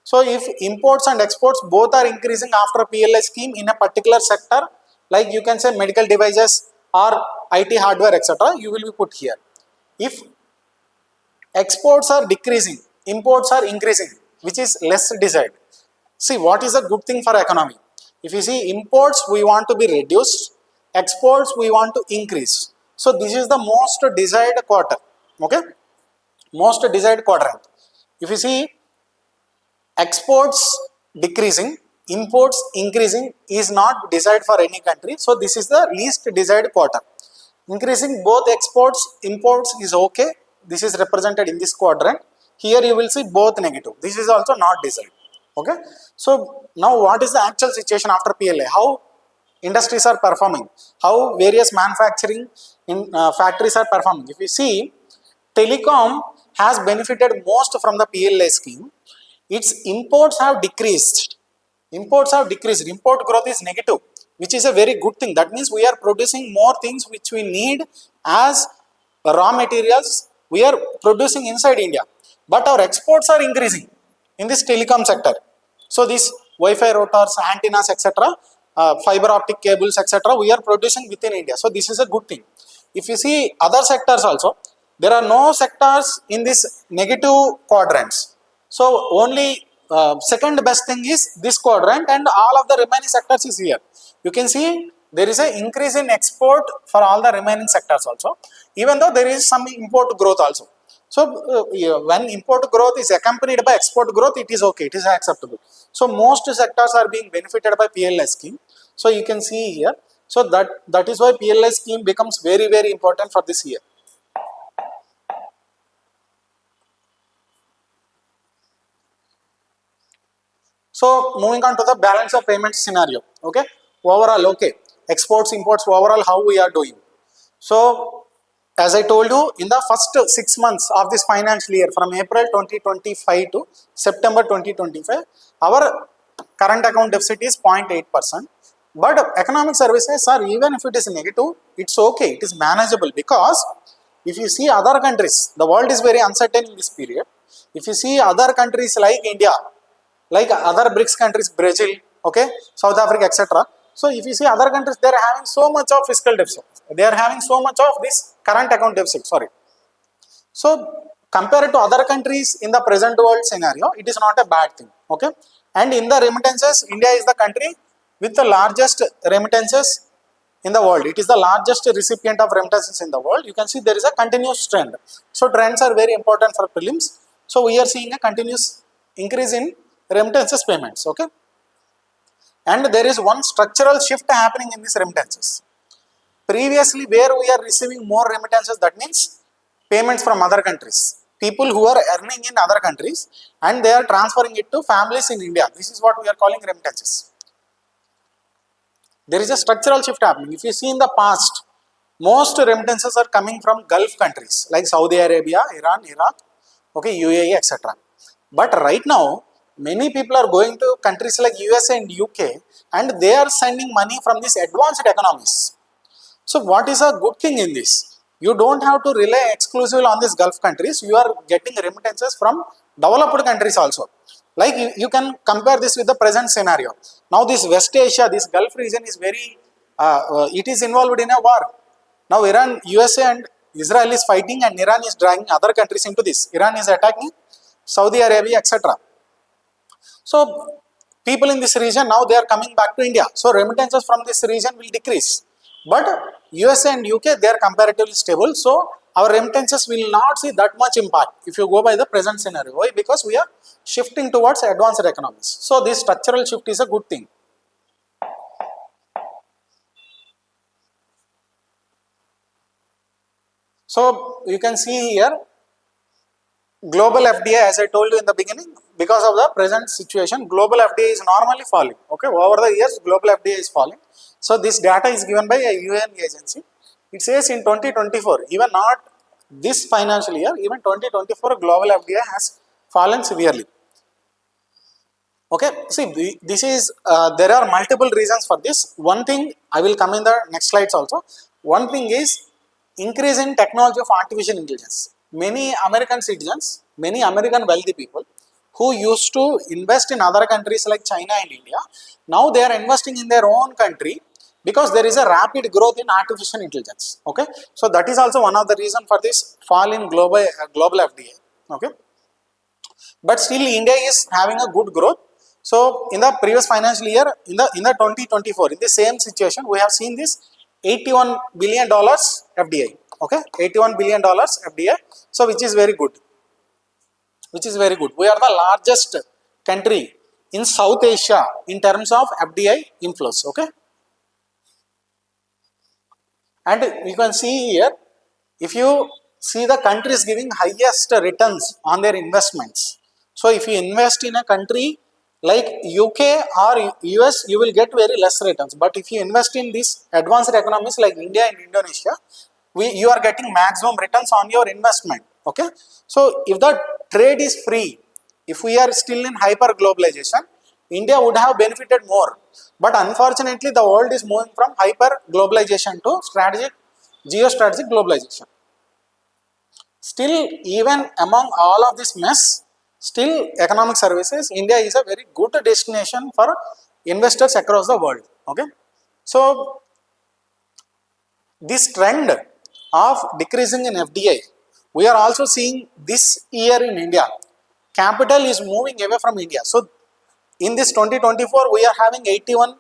[SPEAKER 1] So if imports and exports both are increasing after PLI scheme in a particular sector, like you can say medical devices or IT hardware, etc., you will be put here. If exports are decreasing, imports are increasing, which is less desired. See, what is a good thing for economy? If you see imports, we want to be reduced, exports we want to increase. So this is the most desired quarter, okay, most desired quadrant. If you see exports decreasing, imports increasing is not desired for any country. So this is the least desired quarter. Increasing both exports, imports is okay. This is represented in this quadrant. Here you will see both negative. This is also not desired. Okay. So now what is the actual situation after PLA? How industries are performing? How various manufacturing factories are performing? If you see, telecom has benefited most from the PLA scheme. Its imports have decreased. Imports have decreased. Import growth is negative, which is a very good thing. That means we are producing more things which we need as raw materials. We are producing inside India, but our exports are increasing in this telecom sector. So these Wi-Fi routers, antennas, etc., fiber optic cables, etc., we are producing within India. So this is a good thing. If you see other sectors also, there are no sectors in this negative quadrants. So only second best thing is this quadrant, and all of the remaining sectors is here. You can see there is an increase in export for all the remaining sectors also, even though there is some import growth also. So when import growth is accompanied by export growth, it is okay, it is acceptable. So most sectors are being benefited by PLI scheme. So you can see here. So that is why PLI scheme becomes very, very important for this year. So moving on to the balance of payments scenario. Okay, overall, okay, exports, imports, overall how we are doing. So as I told you, in the first 6 months of this financial year, from April 2025 to September 2025, our current account deficit is 0.8%. But economic services are, even if it is negative, it's okay, it is manageable, because if you see other countries, the world is very uncertain in this period. If you see other countries like India, like other BRICS countries, Brazil, okay, South Africa, etc. So if you see other countries, they are having so much of fiscal deficit. They are having so much of this current account deficit, sorry. So compared to other countries in the present world scenario, it is not a bad thing, okay. And in the remittances, India is the country with the largest remittances in the world. It is the largest recipient of remittances in the world. You can see there is a continuous trend. So trends are very important for prelims. So we are seeing a continuous increase in remittances payments, okay. And there is one structural shift happening in these remittances. Previously, where we are receiving more remittances, that means payments from other countries, people who are earning in other countries and they are transferring it to families in India. This is what we are calling remittances. There is a structural shift happening. If you see in the past, most remittances are coming from Gulf countries like Saudi Arabia, Iran, Iraq, okay, UAE, etc. But right now, many people are going to countries like USA and UK, and they are sending money from these advanced economies. So what is a good thing in this? You don't have to rely exclusively on these Gulf countries. You are getting remittances from developed countries also. Like you can compare this with the present scenario. Now this West Asia, this Gulf region is very, it is involved in a war. Now Iran, USA and Israel is fighting, and Iran is dragging other countries into this. Iran is attacking Saudi Arabia, etc. So people in this region, now they are coming back to India. So remittances from this region will decrease. But USA and UK, they are comparatively stable. So our remittances will not see that much impact if you go by the present scenario. Why? Because we are shifting towards advanced economies. So this structural shift is a good thing. So you can see here, global FDI, as I told you in the beginning, because of the present situation, global FDI is normally falling. Okay, over the years, global FDI is falling. So this data is given by a UN agency. It says in 2024, even not this financial year, even 2024, global FDI has fallen severely. Okay, see, this is, there are multiple reasons for this. One thing, I will come in the next slides also. One thing is increase in technology of artificial intelligence. Many American citizens, many American wealthy people who used to invest in other countries like China and India, now they are investing in their own country because there is a rapid growth in artificial intelligence. Okay, so that is also one of the reasons for this fall in global FDI. Okay, but still India is having a good growth. So in the previous financial year, in the 2024, in the same situation, we have seen this $81 billion FDI. Okay, $81 billion FDI. So which is very good. Which is very good. We are the largest country in South Asia in terms of FDI inflows. Okay, and you can see here, if you see the countries giving highest returns on their investments. So if you invest in a country like UK or US, you will get very less returns. But if you invest in these advanced economies like India and Indonesia, you are getting maximum returns on your investment. Okay, so if the trade is free, if we are still in hyper globalization, India would have benefited more. But unfortunately, the world is moving from hyper globalization to geostrategic globalization. Still, even among all of this mess, still economic services, India is a very good destination for investors across the world. Okay, so this trend of decreasing in FDI, we are also seeing this year in India. Capital is moving away from India. So in this 2024, we are having $81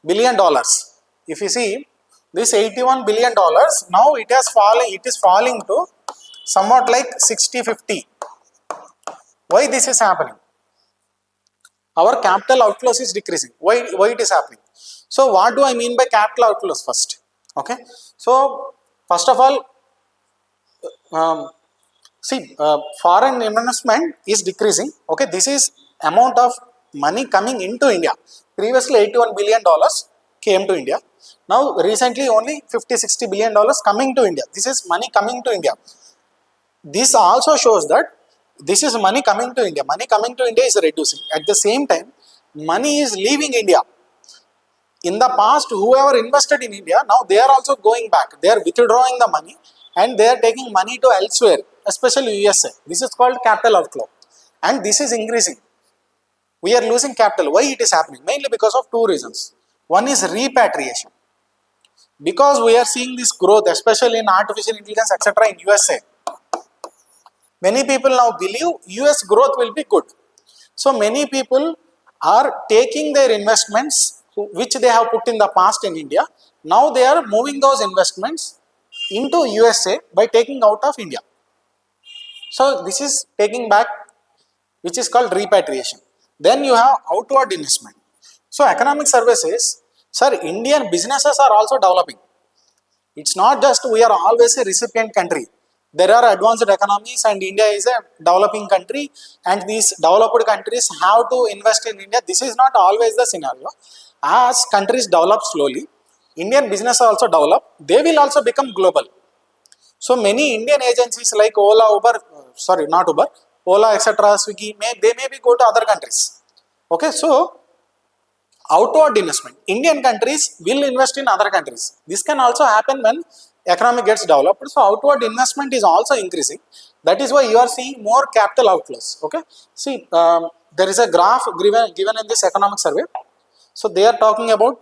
[SPEAKER 1] billion. If you see this $81 billion, now it is falling to somewhat like 60-50. Why this is happening? Our capital outflows is decreasing. Why it is happening? So what do I mean by capital outflows first? Okay, so first of all, foreign investment is decreasing. Okay, this is amount of money coming into India. Previously $81 billion came to India. Now recently only $50-60 billion coming to India. This is money coming to India. This also shows that this is money coming to India. Money coming to India is reducing. At the same time, money is leaving India. In the past, whoever invested in India, now they are also going back. They are withdrawing the money and they are taking money to elsewhere, especially USA. This is called capital outflow, and this is increasing. We are losing capital. Why it is happening? Mainly because of two reasons. One is repatriation. Because we are seeing this growth, especially in artificial intelligence, etc. in USA. Many people now believe US growth will be good. So many people are taking their investments which they have put in the past in India. Now they are moving those investments into USA by taking out of India. So this is taking back, which is called repatriation. Then you have outward investment. So economic services, sir, Indian businesses are also developing. It's not just we are always a recipient country. There are advanced economies and India is a developing country, and these developed countries have to invest in India. This is not always the scenario. As countries develop slowly, Indian business also develop, they will also become global. So many Indian agencies like Ola, etc., Swiggy, they may be go to other countries. Okay, so outward investment, Indian countries will invest in other countries. This can also happen when economy gets developed. So outward investment is also increasing. That is why you are seeing more capital outflows. Okay, see, there is a graph given in this economic survey. So they are talking about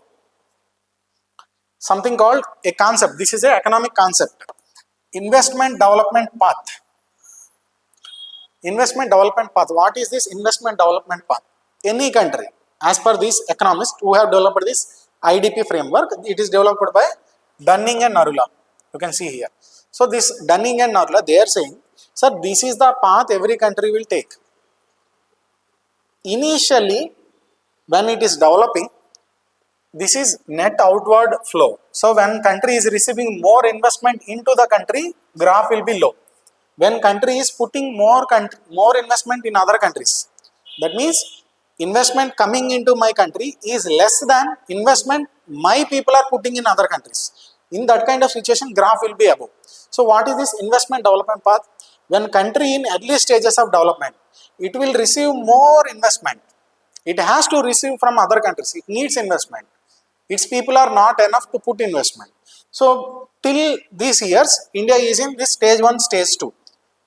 [SPEAKER 1] something called a concept. This is an economic concept. Investment development path. Investment development path. What is this investment development path? Any country, as per these economists who have developed this IDP framework, it is developed by Dunning and Narula. You can see here. So this Dunning and Narula, they are saying, sir, this is the path every country will take. Initially, when it is developing, this is net outward flow. So when country is receiving more investment into the country, graph will be low. When country is putting more investment in other countries, that means investment coming into my country is less than investment my people are putting in other countries. In that kind of situation, graph will be above. So what is this investment development path? When country in early stages of development, it will receive more investment. It has to receive from other countries. It needs investment. Its people are not enough to put investment. So till these years, India is in this stage 1, stage 2.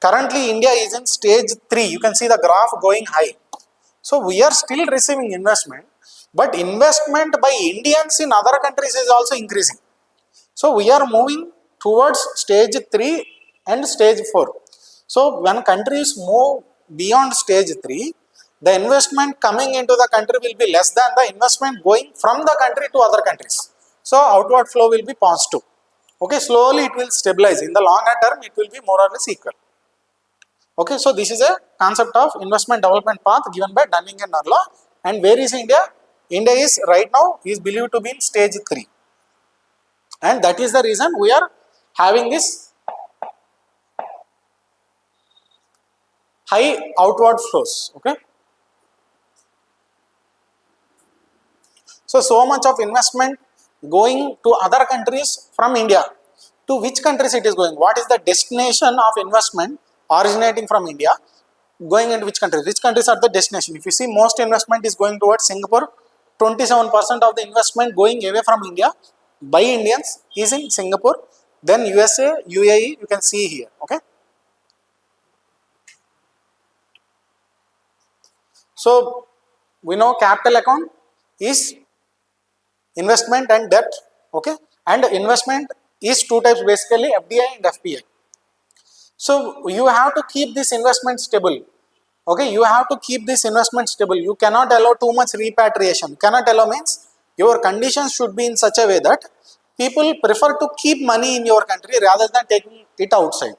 [SPEAKER 1] Currently, India is in stage 3. You can see the graph going high. So we are still receiving investment, but investment by Indians in other countries is also increasing. So we are moving towards stage 3 and stage 4. So when countries move beyond stage 3, the investment coming into the country will be less than the investment going from the country to other countries. So outward flow will be positive. Okay, slowly it will stabilize. In the longer term, it will be more or less equal. Okay, so this is a concept of investment development path given by Dunning and Narla. And where is India? India is right now is believed to be in stage 3. And that is the reason we are having this high outward flows. Okay. So much of investment going to other countries from India. To which countries it is going? What is the destination of investment originating from India going into which countries? Which countries are the destination? If you see, most investment is going towards Singapore. 27% of the investment going away from India by Indians is in Singapore. Then USA, UAE, you can see here. Okay. So we know capital account is investment and debt. Okay. And investment is two types basically, FDI and FPI. So you have to keep this investment stable. Okay, you have to keep this investment stable. You cannot allow too much repatriation. Cannot allow means your conditions should be in such a way that people prefer to keep money in your country rather than taking it outside.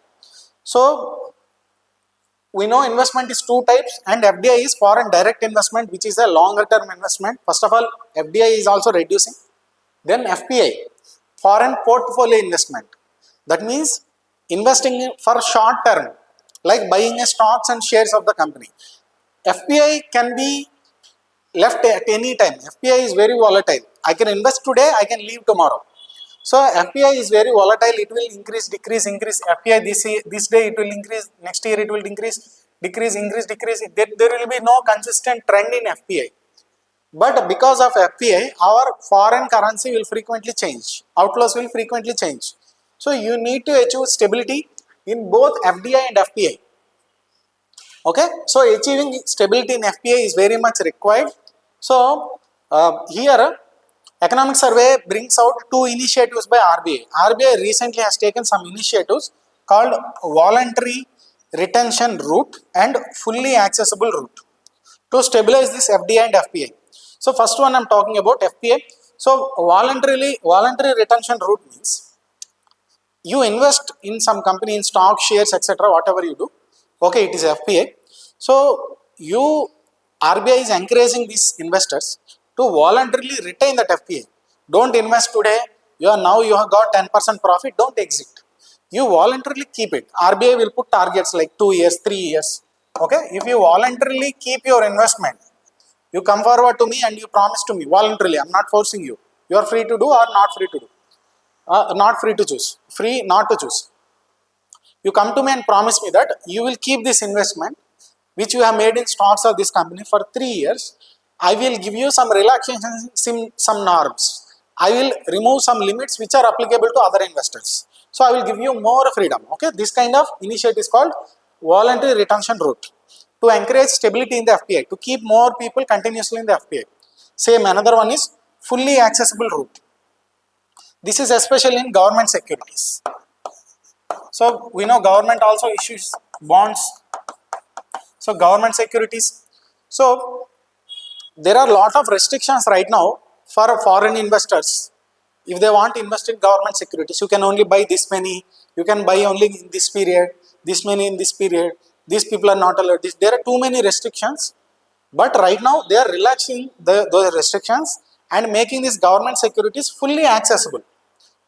[SPEAKER 1] So we know investment is two types, and FDI is foreign direct investment, which is a longer term investment. First of all, FDI is also reducing. Then FPI, foreign portfolio investment. That means investing for short term, like buying stocks and shares of the company. FPI can be left at any time. FPI is very volatile. I can invest today, I can leave tomorrow. So FPI is very volatile. It will increase, decrease, increase. FPI this day it will increase, next year it will increase, decrease, increase, decrease. There will be no consistent trend in FPI. But because of FPI, our foreign currency will frequently change. Outflows will frequently change. So you need to achieve stability in both FDI and FPI. Okay, so achieving stability in FPI is very much required. So here economic survey brings out two initiatives by RBI. RBI recently has taken some initiatives called voluntary retention route and fully accessible route to stabilize this FDI and FPI. So first one I am talking about FPI. So voluntary retention route means you invest in some company in stock, shares, etc. Whatever you do, okay, it is FPI. So RBI is encouraging these investors to voluntarily retain that FPI. Don't invest today. You have got 10% profit. Don't exit. You voluntarily keep it. RBI will put targets like 2 years, 3 years. Okay, if you voluntarily keep your investment, you come forward to me and you promise to me voluntarily. I'm not forcing you. You are free to do or not free to do. Not free to choose, free not to choose. You come to me and promise me that you will keep this investment which you have made in stocks of this company for 3 years. I will give you some relaxations, some norms. I will remove some limits which are applicable to other investors. So I will give you more freedom. Okay, this kind of initiative is called voluntary retention route to encourage stability in the FPI, to keep more people continuously in the FPI. Same, another one is fully accessible route. This is especially in government securities. So we know government also issues bonds. So government securities. So there are a lot of restrictions right now for foreign investors. If they want to invest in government securities, you can only buy this many. You can buy only in this period, this many in this period. These people are not allowed. There are too many restrictions. But right now they are relaxing those restrictions and making these government securities fully accessible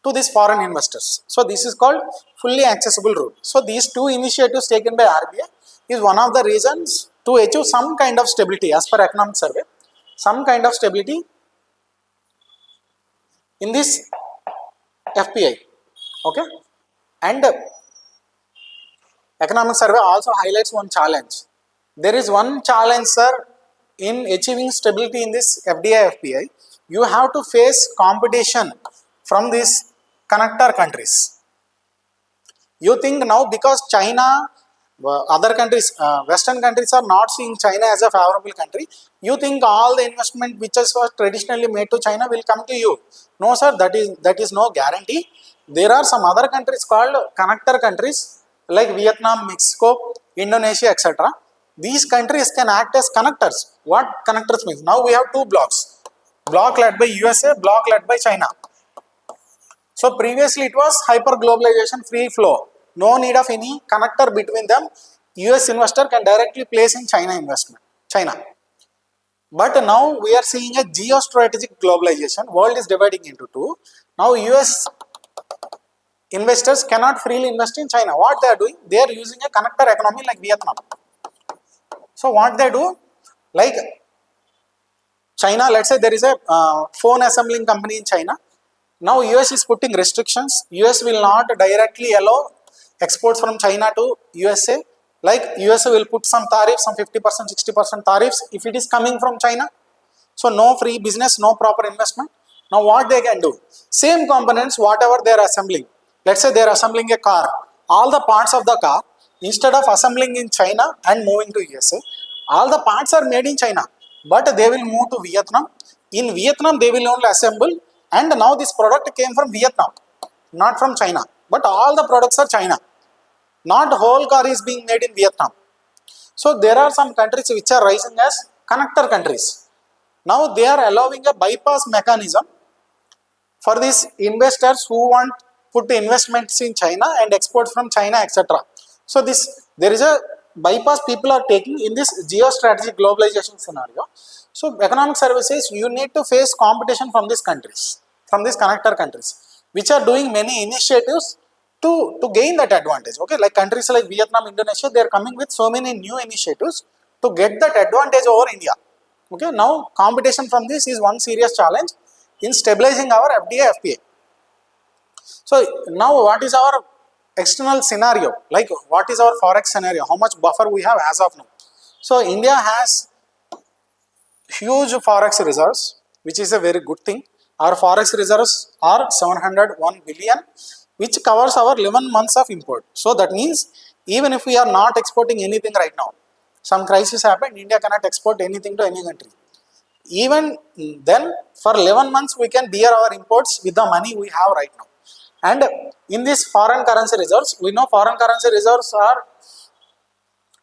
[SPEAKER 1] to these foreign investors. So this is called fully accessible route. So these two initiatives taken by RBI is one of the reasons to achieve some kind of stability as per economic survey, some kind of stability in this FPI. Okay, and economic survey also highlights one challenge. There is one challenge, sir, in achieving stability in this FDI FPI. You have to face competition from these connector countries. You think now because China, other countries, Western countries are not seeing China as a favorable country, you think all the investment which was traditionally made to China will come to you. No sir, that is no guarantee. There are some other countries called connector countries like Vietnam, Mexico, Indonesia, etc. these countries can act as connectors. What connectors means? Now we have two blocks. Block led by USA, block led by China. So previously it was hyper globalization, free flow. No need of any connector between them. US investor can directly place in China investment. China. But now we are seeing a geostrategic globalization. World is dividing into two. Now US investors cannot freely invest in China. What they are doing? They are using a connector economy like Vietnam. So what they do? Like China, let's say there is a phone assembling company in China. Now US is putting restrictions. US will not directly allow exports from China to USA. Like USA will put some tariffs, some 50%, 60% tariffs if it is coming from China. So no free business, no proper investment. Now what they can do? Same components, whatever they are assembling. Let's say they are assembling a car. All the parts of the car, instead of assembling in China and moving to USA, all the parts are made in China. But they will move to Vietnam. In Vietnam, they will only assemble. And now this product came from Vietnam, not from China. But all the products are China. Not whole car is being made in Vietnam. So there are some countries which are rising as connector countries. Now they are allowing a bypass mechanism for these investors who want put investments in China and export from China, etc. So there is a bypass people are taking in this geostrategic globalization scenario. So economic services, you need to face competition from these countries, from these connector countries, which are doing many initiatives to gain that advantage. Okay, like countries like Vietnam, Indonesia, they are coming with so many new initiatives to get that advantage over India. Okay, now competition from this is one serious challenge in stabilizing our FDI, FPA. So now what is our external scenario? Like what is our forex scenario? How much buffer we have as of now? So India has huge forex reserves, which is a very good thing. Our forex reserves are 701 billion, which covers our 11 months of import. So that means even if we are not exporting anything right now, some crisis happened, India cannot export anything to any country. Even then, for 11 months, we can bear our imports with the money we have right now. And in these foreign currency reserves, we know foreign currency reserves are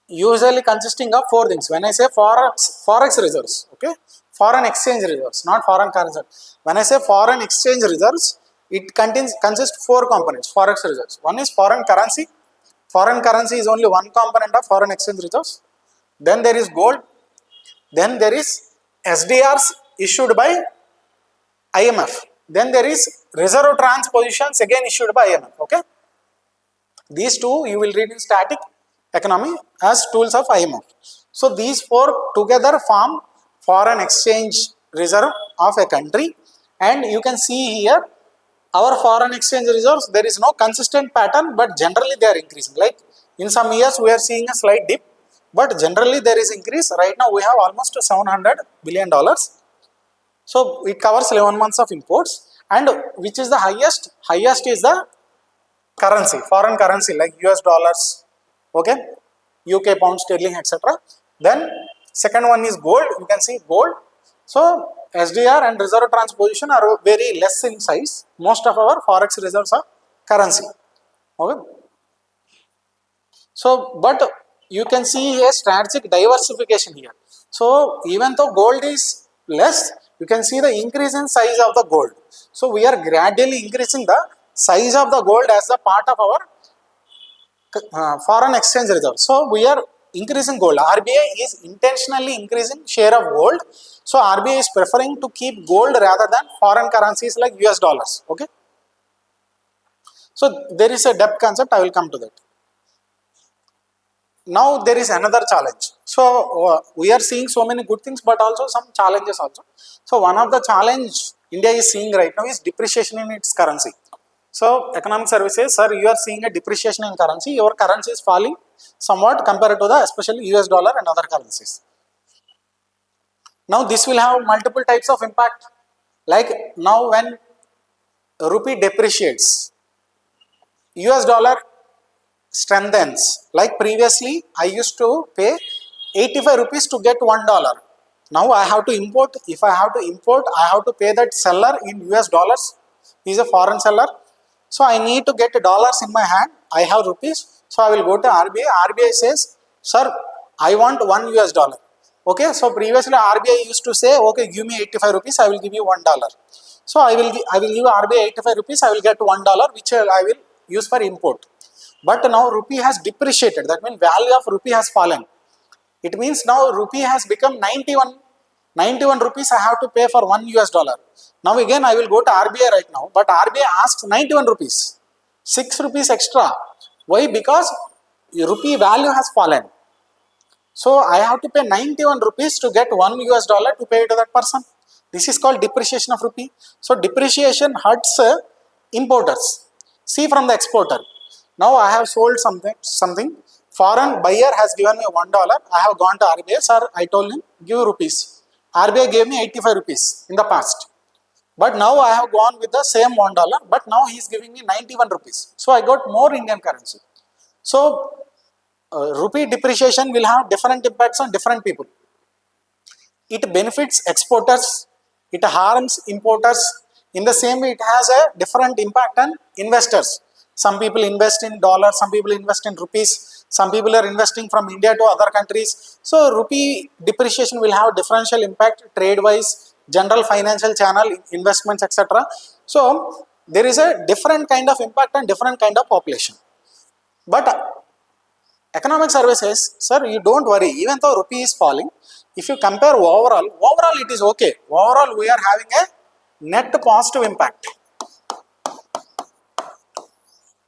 [SPEAKER 1] usually consisting of four things. When I say forex reserves, okay, foreign exchange reserves, not foreign currency. When I say foreign exchange reserves, it consists four components, forex reserves. One is foreign currency. Foreign currency is only one component of foreign exchange reserves. Then there is gold. Then there is SDRs issued by IMF. Then there is reserve transpositions again issued by IMF. Okay, these two you will read in static economy as tools of IMF. So these four together form foreign exchange reserve of a country, and you can see here our foreign exchange reserves, there is no consistent pattern, but generally they are increasing. Like in some years we are seeing a slight dip, but generally there is increase. Right now we have almost $700 billion. So it covers 11 months of imports, and which is the highest? Highest is the currency, foreign currency like US dollars, okay, UK pound sterling, etc. Then second one is gold. You can see gold. So SDR and reserve transposition are very less in size. Most of our forex reserves are currency. Okay. So, but you can see a strategic diversification here. So even though gold is less, you can see the increase in size of the gold. So we are gradually increasing the size of the gold as a part of our foreign exchange reserve. So we are increasing gold. RBI is intentionally increasing share of gold. So RBI is preferring to keep gold rather than foreign currencies like US dollars. Okay. So there is a debt concept. I will come to that. Now there is another challenge. So we are seeing so many good things, but also some challenges also. So one of the challenge India is seeing right now is depreciation in its currency. So economic services, sir, you are seeing a depreciation in currency. Your currency is falling somewhat compared to the especially US dollar and other currencies. Now this will have multiple types of impact. Like now when rupee depreciates, US dollar strengthens. Like previously I used to pay 85 rupees to get $1. Now I have to import. If I have to import, I have to pay that seller in US dollars. He is a foreign seller. So I need to get dollars in my hand. I have rupees. So I will go to RBI. RBI says, sir, I want 1 US dollar. Okay, so previously RBI used to say, okay, give me 85 rupees, I will give you $1. So I will give RBI 85 rupees, I will get $1, which I will use for import. But now rupee has depreciated. That means value of rupee has fallen. It means now rupee has become 91 rupees I have to pay for 1 US dollar. Now again I will go to RBI right now, but RBI asks 91 rupees, 6 rupees extra. Why? Because rupee value has fallen. So I have to pay 91 rupees to get 1 US dollar to pay to that person. This is called depreciation of rupee. So depreciation hurts importers. See from the exporter. Now I have sold something. Foreign buyer has given me $1. I have gone to RBI, sir, I told him, give rupees. RBI gave me 85 rupees in the past. But now I have gone with the same $1, but now he is giving me 91 rupees. So I got more Indian currency. So rupee depreciation will have different impacts on different people. It benefits exporters, it harms importers. In the same way, it has a different impact on investors. Some people invest in dollars, some people invest in rupees, some people are investing from India to other countries. So rupee depreciation will have differential impact trade-wise, general financial channel, investments, etc. So there is a different kind of impact on different kind of population. But economic survey says, sir, you don't worry, even though rupee is falling, if you compare overall it is okay. Overall we are having a net positive impact.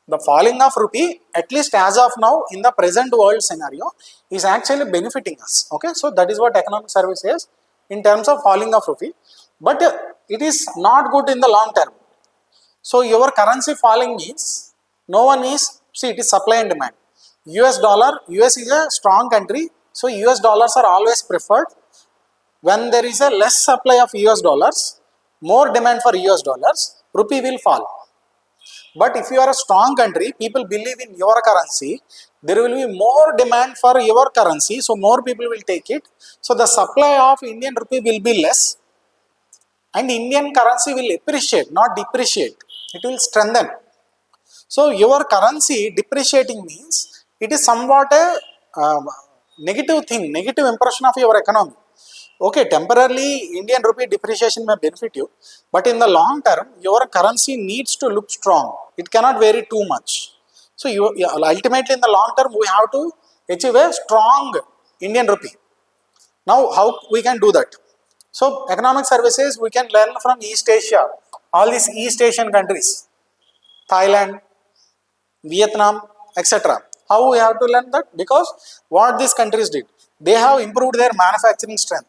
[SPEAKER 1] The falling of rupee, at least as of now in the present world scenario, is actually benefiting us. Okay, so that is what economic survey says in terms of falling of rupee. But it is not good in the long term. So your currency falling means no one is, see, it is supply and demand. US is a strong country, so US dollars are always preferred. When there is a less supply of US dollars, more demand for US dollars, rupee will fall. But if you are a strong country, people believe in your currency, there will be more demand for your currency, so more people will take it. So the supply of Indian rupee will be less and Indian currency will appreciate, not depreciate. It will strengthen. So your currency depreciating means it is somewhat a negative thing, negative impression of your economy. Okay, temporarily Indian rupee depreciation may benefit you, but in the long term, your currency needs to look strong. It cannot vary too much. So ultimately in the long term, we have to achieve a strong Indian rupee. Now, how we can do that? So economic services we can learn from East Asia, all these East Asian countries, Thailand, Vietnam, etc. How we have to learn that? Because what these countries did, they have improved their manufacturing strength.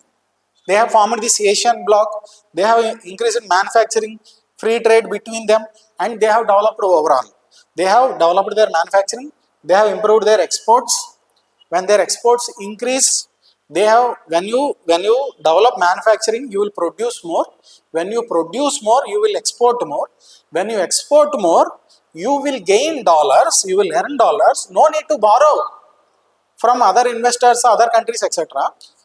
[SPEAKER 1] They have formed this Asian bloc, they have increased manufacturing, free trade between them, and they have developed overall. They have developed their manufacturing, they have improved their exports. When their exports increase, they have, when you develop manufacturing, you will produce more. When you produce more, you will export more. When you export more, you will gain dollars, you will earn dollars, no need to borrow from other investors, other countries, etc.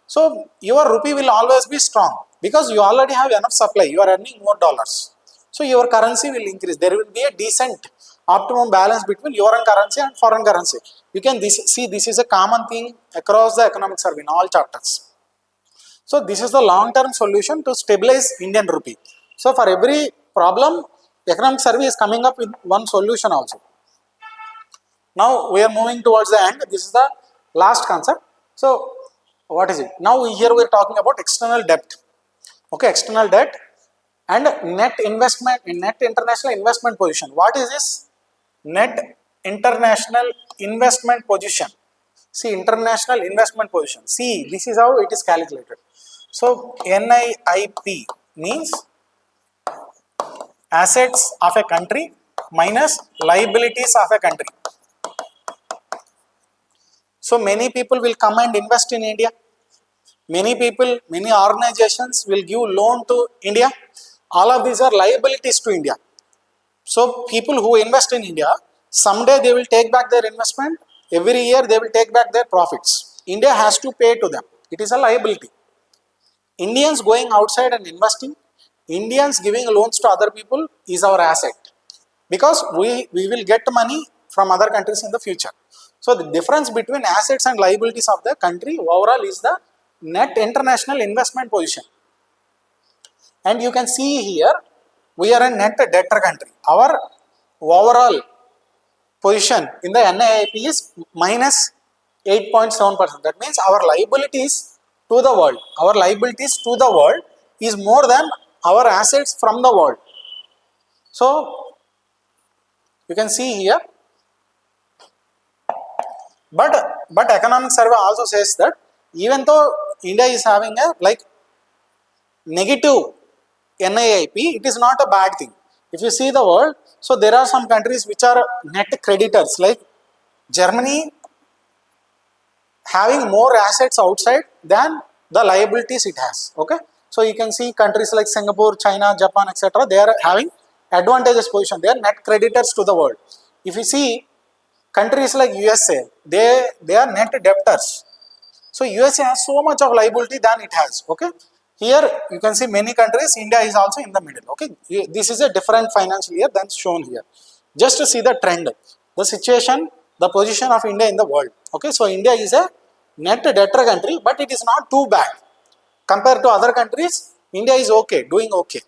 [SPEAKER 1] So your rupee will always be strong because you already have enough supply, you are earning more dollars. So your currency will increase. There will be a decent optimum balance between your own currency and foreign currency. You can see this is a common thing across the economic survey in all chapters. So this is the long-term solution to stabilize Indian rupee. So for every problem, economic survey is coming up with one solution also. Now we are moving towards the end. This is the last concept. So what is it? Now here we are talking about external debt. Okay, external debt and net international investment position. What is this? Net international investment position. See, international investment position. See, this is how it is calculated. So NIIP means assets of a country minus liabilities of a country. So many people will come and invest in India. Many people, many organizations will give loan to India. All of these are liabilities to India. So people who invest in India, someday they will take back their investment. Every year they will take back their profits. India has to pay to them. It is a liability. Indians going outside and investing, Indians giving loans to other people is our asset. Because we will get money from other countries in the future. So the difference between assets and liabilities of the country overall is the net international investment position. And you can see here, we are a net debtor country. Our overall position in the NIIP is minus 8.7%. That means our liabilities to the world, is more than our assets from the world. So you can see here, but economic survey also says that even though India is having a like negative NIIP, it is not a bad thing. If you see the world, so there are some countries which are net creditors, like Germany having more assets outside than the liabilities it has. Okay, so you can see countries like Singapore, China, Japan, etc. They are having advantageous position. They are net creditors to the world. If you see countries like USA, they are net debtors. So USA has so much of liability than it has. Okay, here you can see many countries. India is also in the middle. Okay, this is a different financial year than shown here. Just to see the trend, the situation, the position of India in the world. Okay, so India is a net debtor country, but it is not too bad compared to other countries. India is okay, doing okay.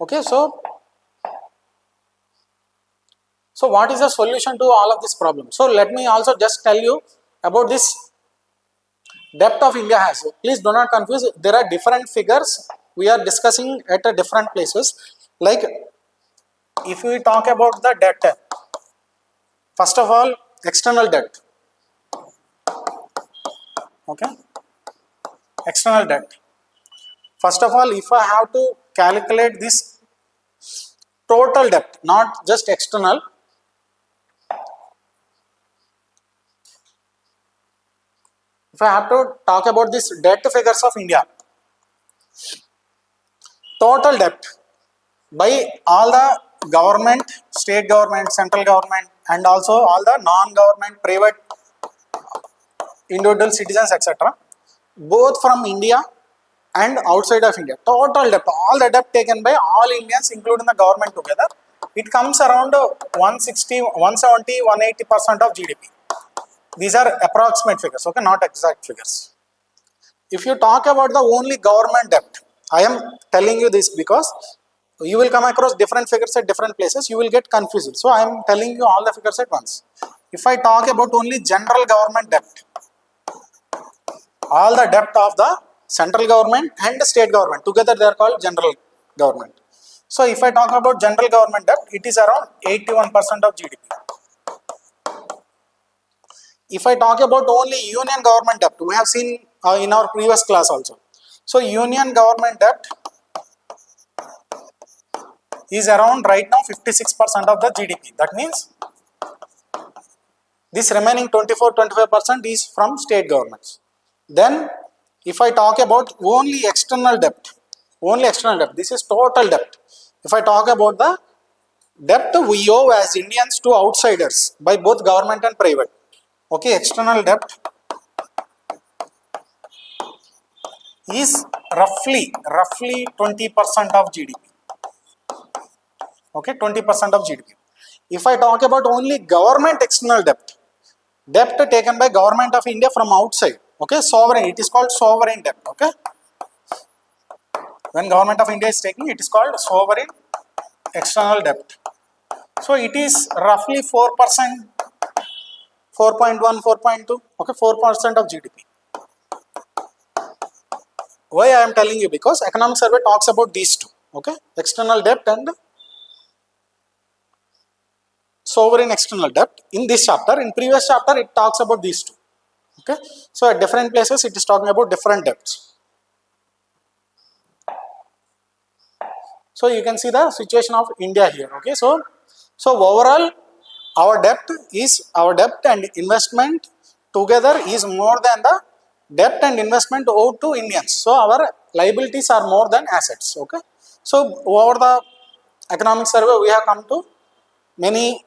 [SPEAKER 1] Okay, so what is the solution to all of this problem? So let me also just tell you about this debt of India has. Please do not confuse. There are different figures we are discussing at different places. Like if we talk about the debt, first of all, external debt. Okay, external debt. First of all, if I have to calculate this total debt, not just external, if I have to talk about this debt figures of India, total debt by all the government, state government, central government, and also all the non-government, private, individual citizens, etc., both from India and outside of India. Total debt, all the debt taken by all Indians, including the government together, it comes around 160, 170, 180% of GDP. These are approximate figures, okay, not exact figures. If you talk about the only government debt, I am telling you this because you will come across different figures at different places, you will get confused. So I am telling you all the figures at once. If I talk about only general government debt, all the debt of the central government and the state government, together they are called general government. So if I talk about general government debt, it is around 81% of GDP. If I talk about only union government debt, we have seen in our previous class also. So union government debt is around right now 56% of the GDP. That means this remaining 24-25% is from state governments. Then if I talk about only external debt, this is total debt. If I talk about the debt we owe as Indians to outsiders by both government and private. Okay, external debt is roughly 20% of GDP. Okay, 20% of GDP. If I talk about only government external debt taken by government of India from outside, okay, sovereign, it is called sovereign debt. Okay, when government of India is taking, it is called sovereign external debt. So it is roughly 4%, 4.1, 4.2, okay, 4% of GDP. Why I am telling you? Because economic survey talks about these two, okay, external debt and sovereign external debt in this chapter. In previous chapter, it talks about these two. Okay, so at different places, it is talking about different debts. So you can see the situation of India here. Okay, so overall, our debt and investment together is more than the debt and investment owed to Indians. So our liabilities are more than assets. Okay, so over the economic survey, we have come to many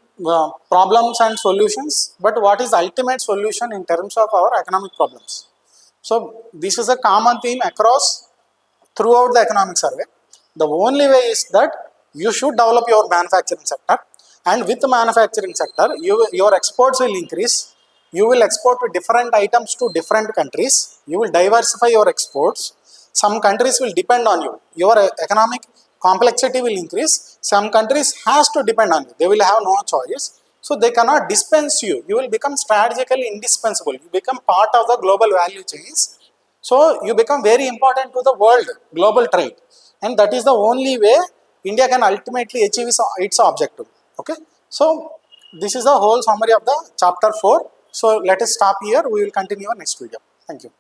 [SPEAKER 1] problems and solutions, but what is the ultimate solution in terms of our economic problems? So this is a common theme across throughout the economic survey. The only way is that you should develop your manufacturing sector, And with the manufacturing sector, your exports will increase. You will export different items to different countries. You will diversify your exports. Some countries will depend on you. Your economic complexity will increase. Some countries has to depend on you. They will have no choice. So they cannot dispense you. You will become strategically indispensable. You become part of the global value chains. So you become very important to the world global trade. And that is the only way India can ultimately achieve its objective. Okay. So this is the whole summary of the chapter 4. So let us stop here. We will continue our next video. Thank you.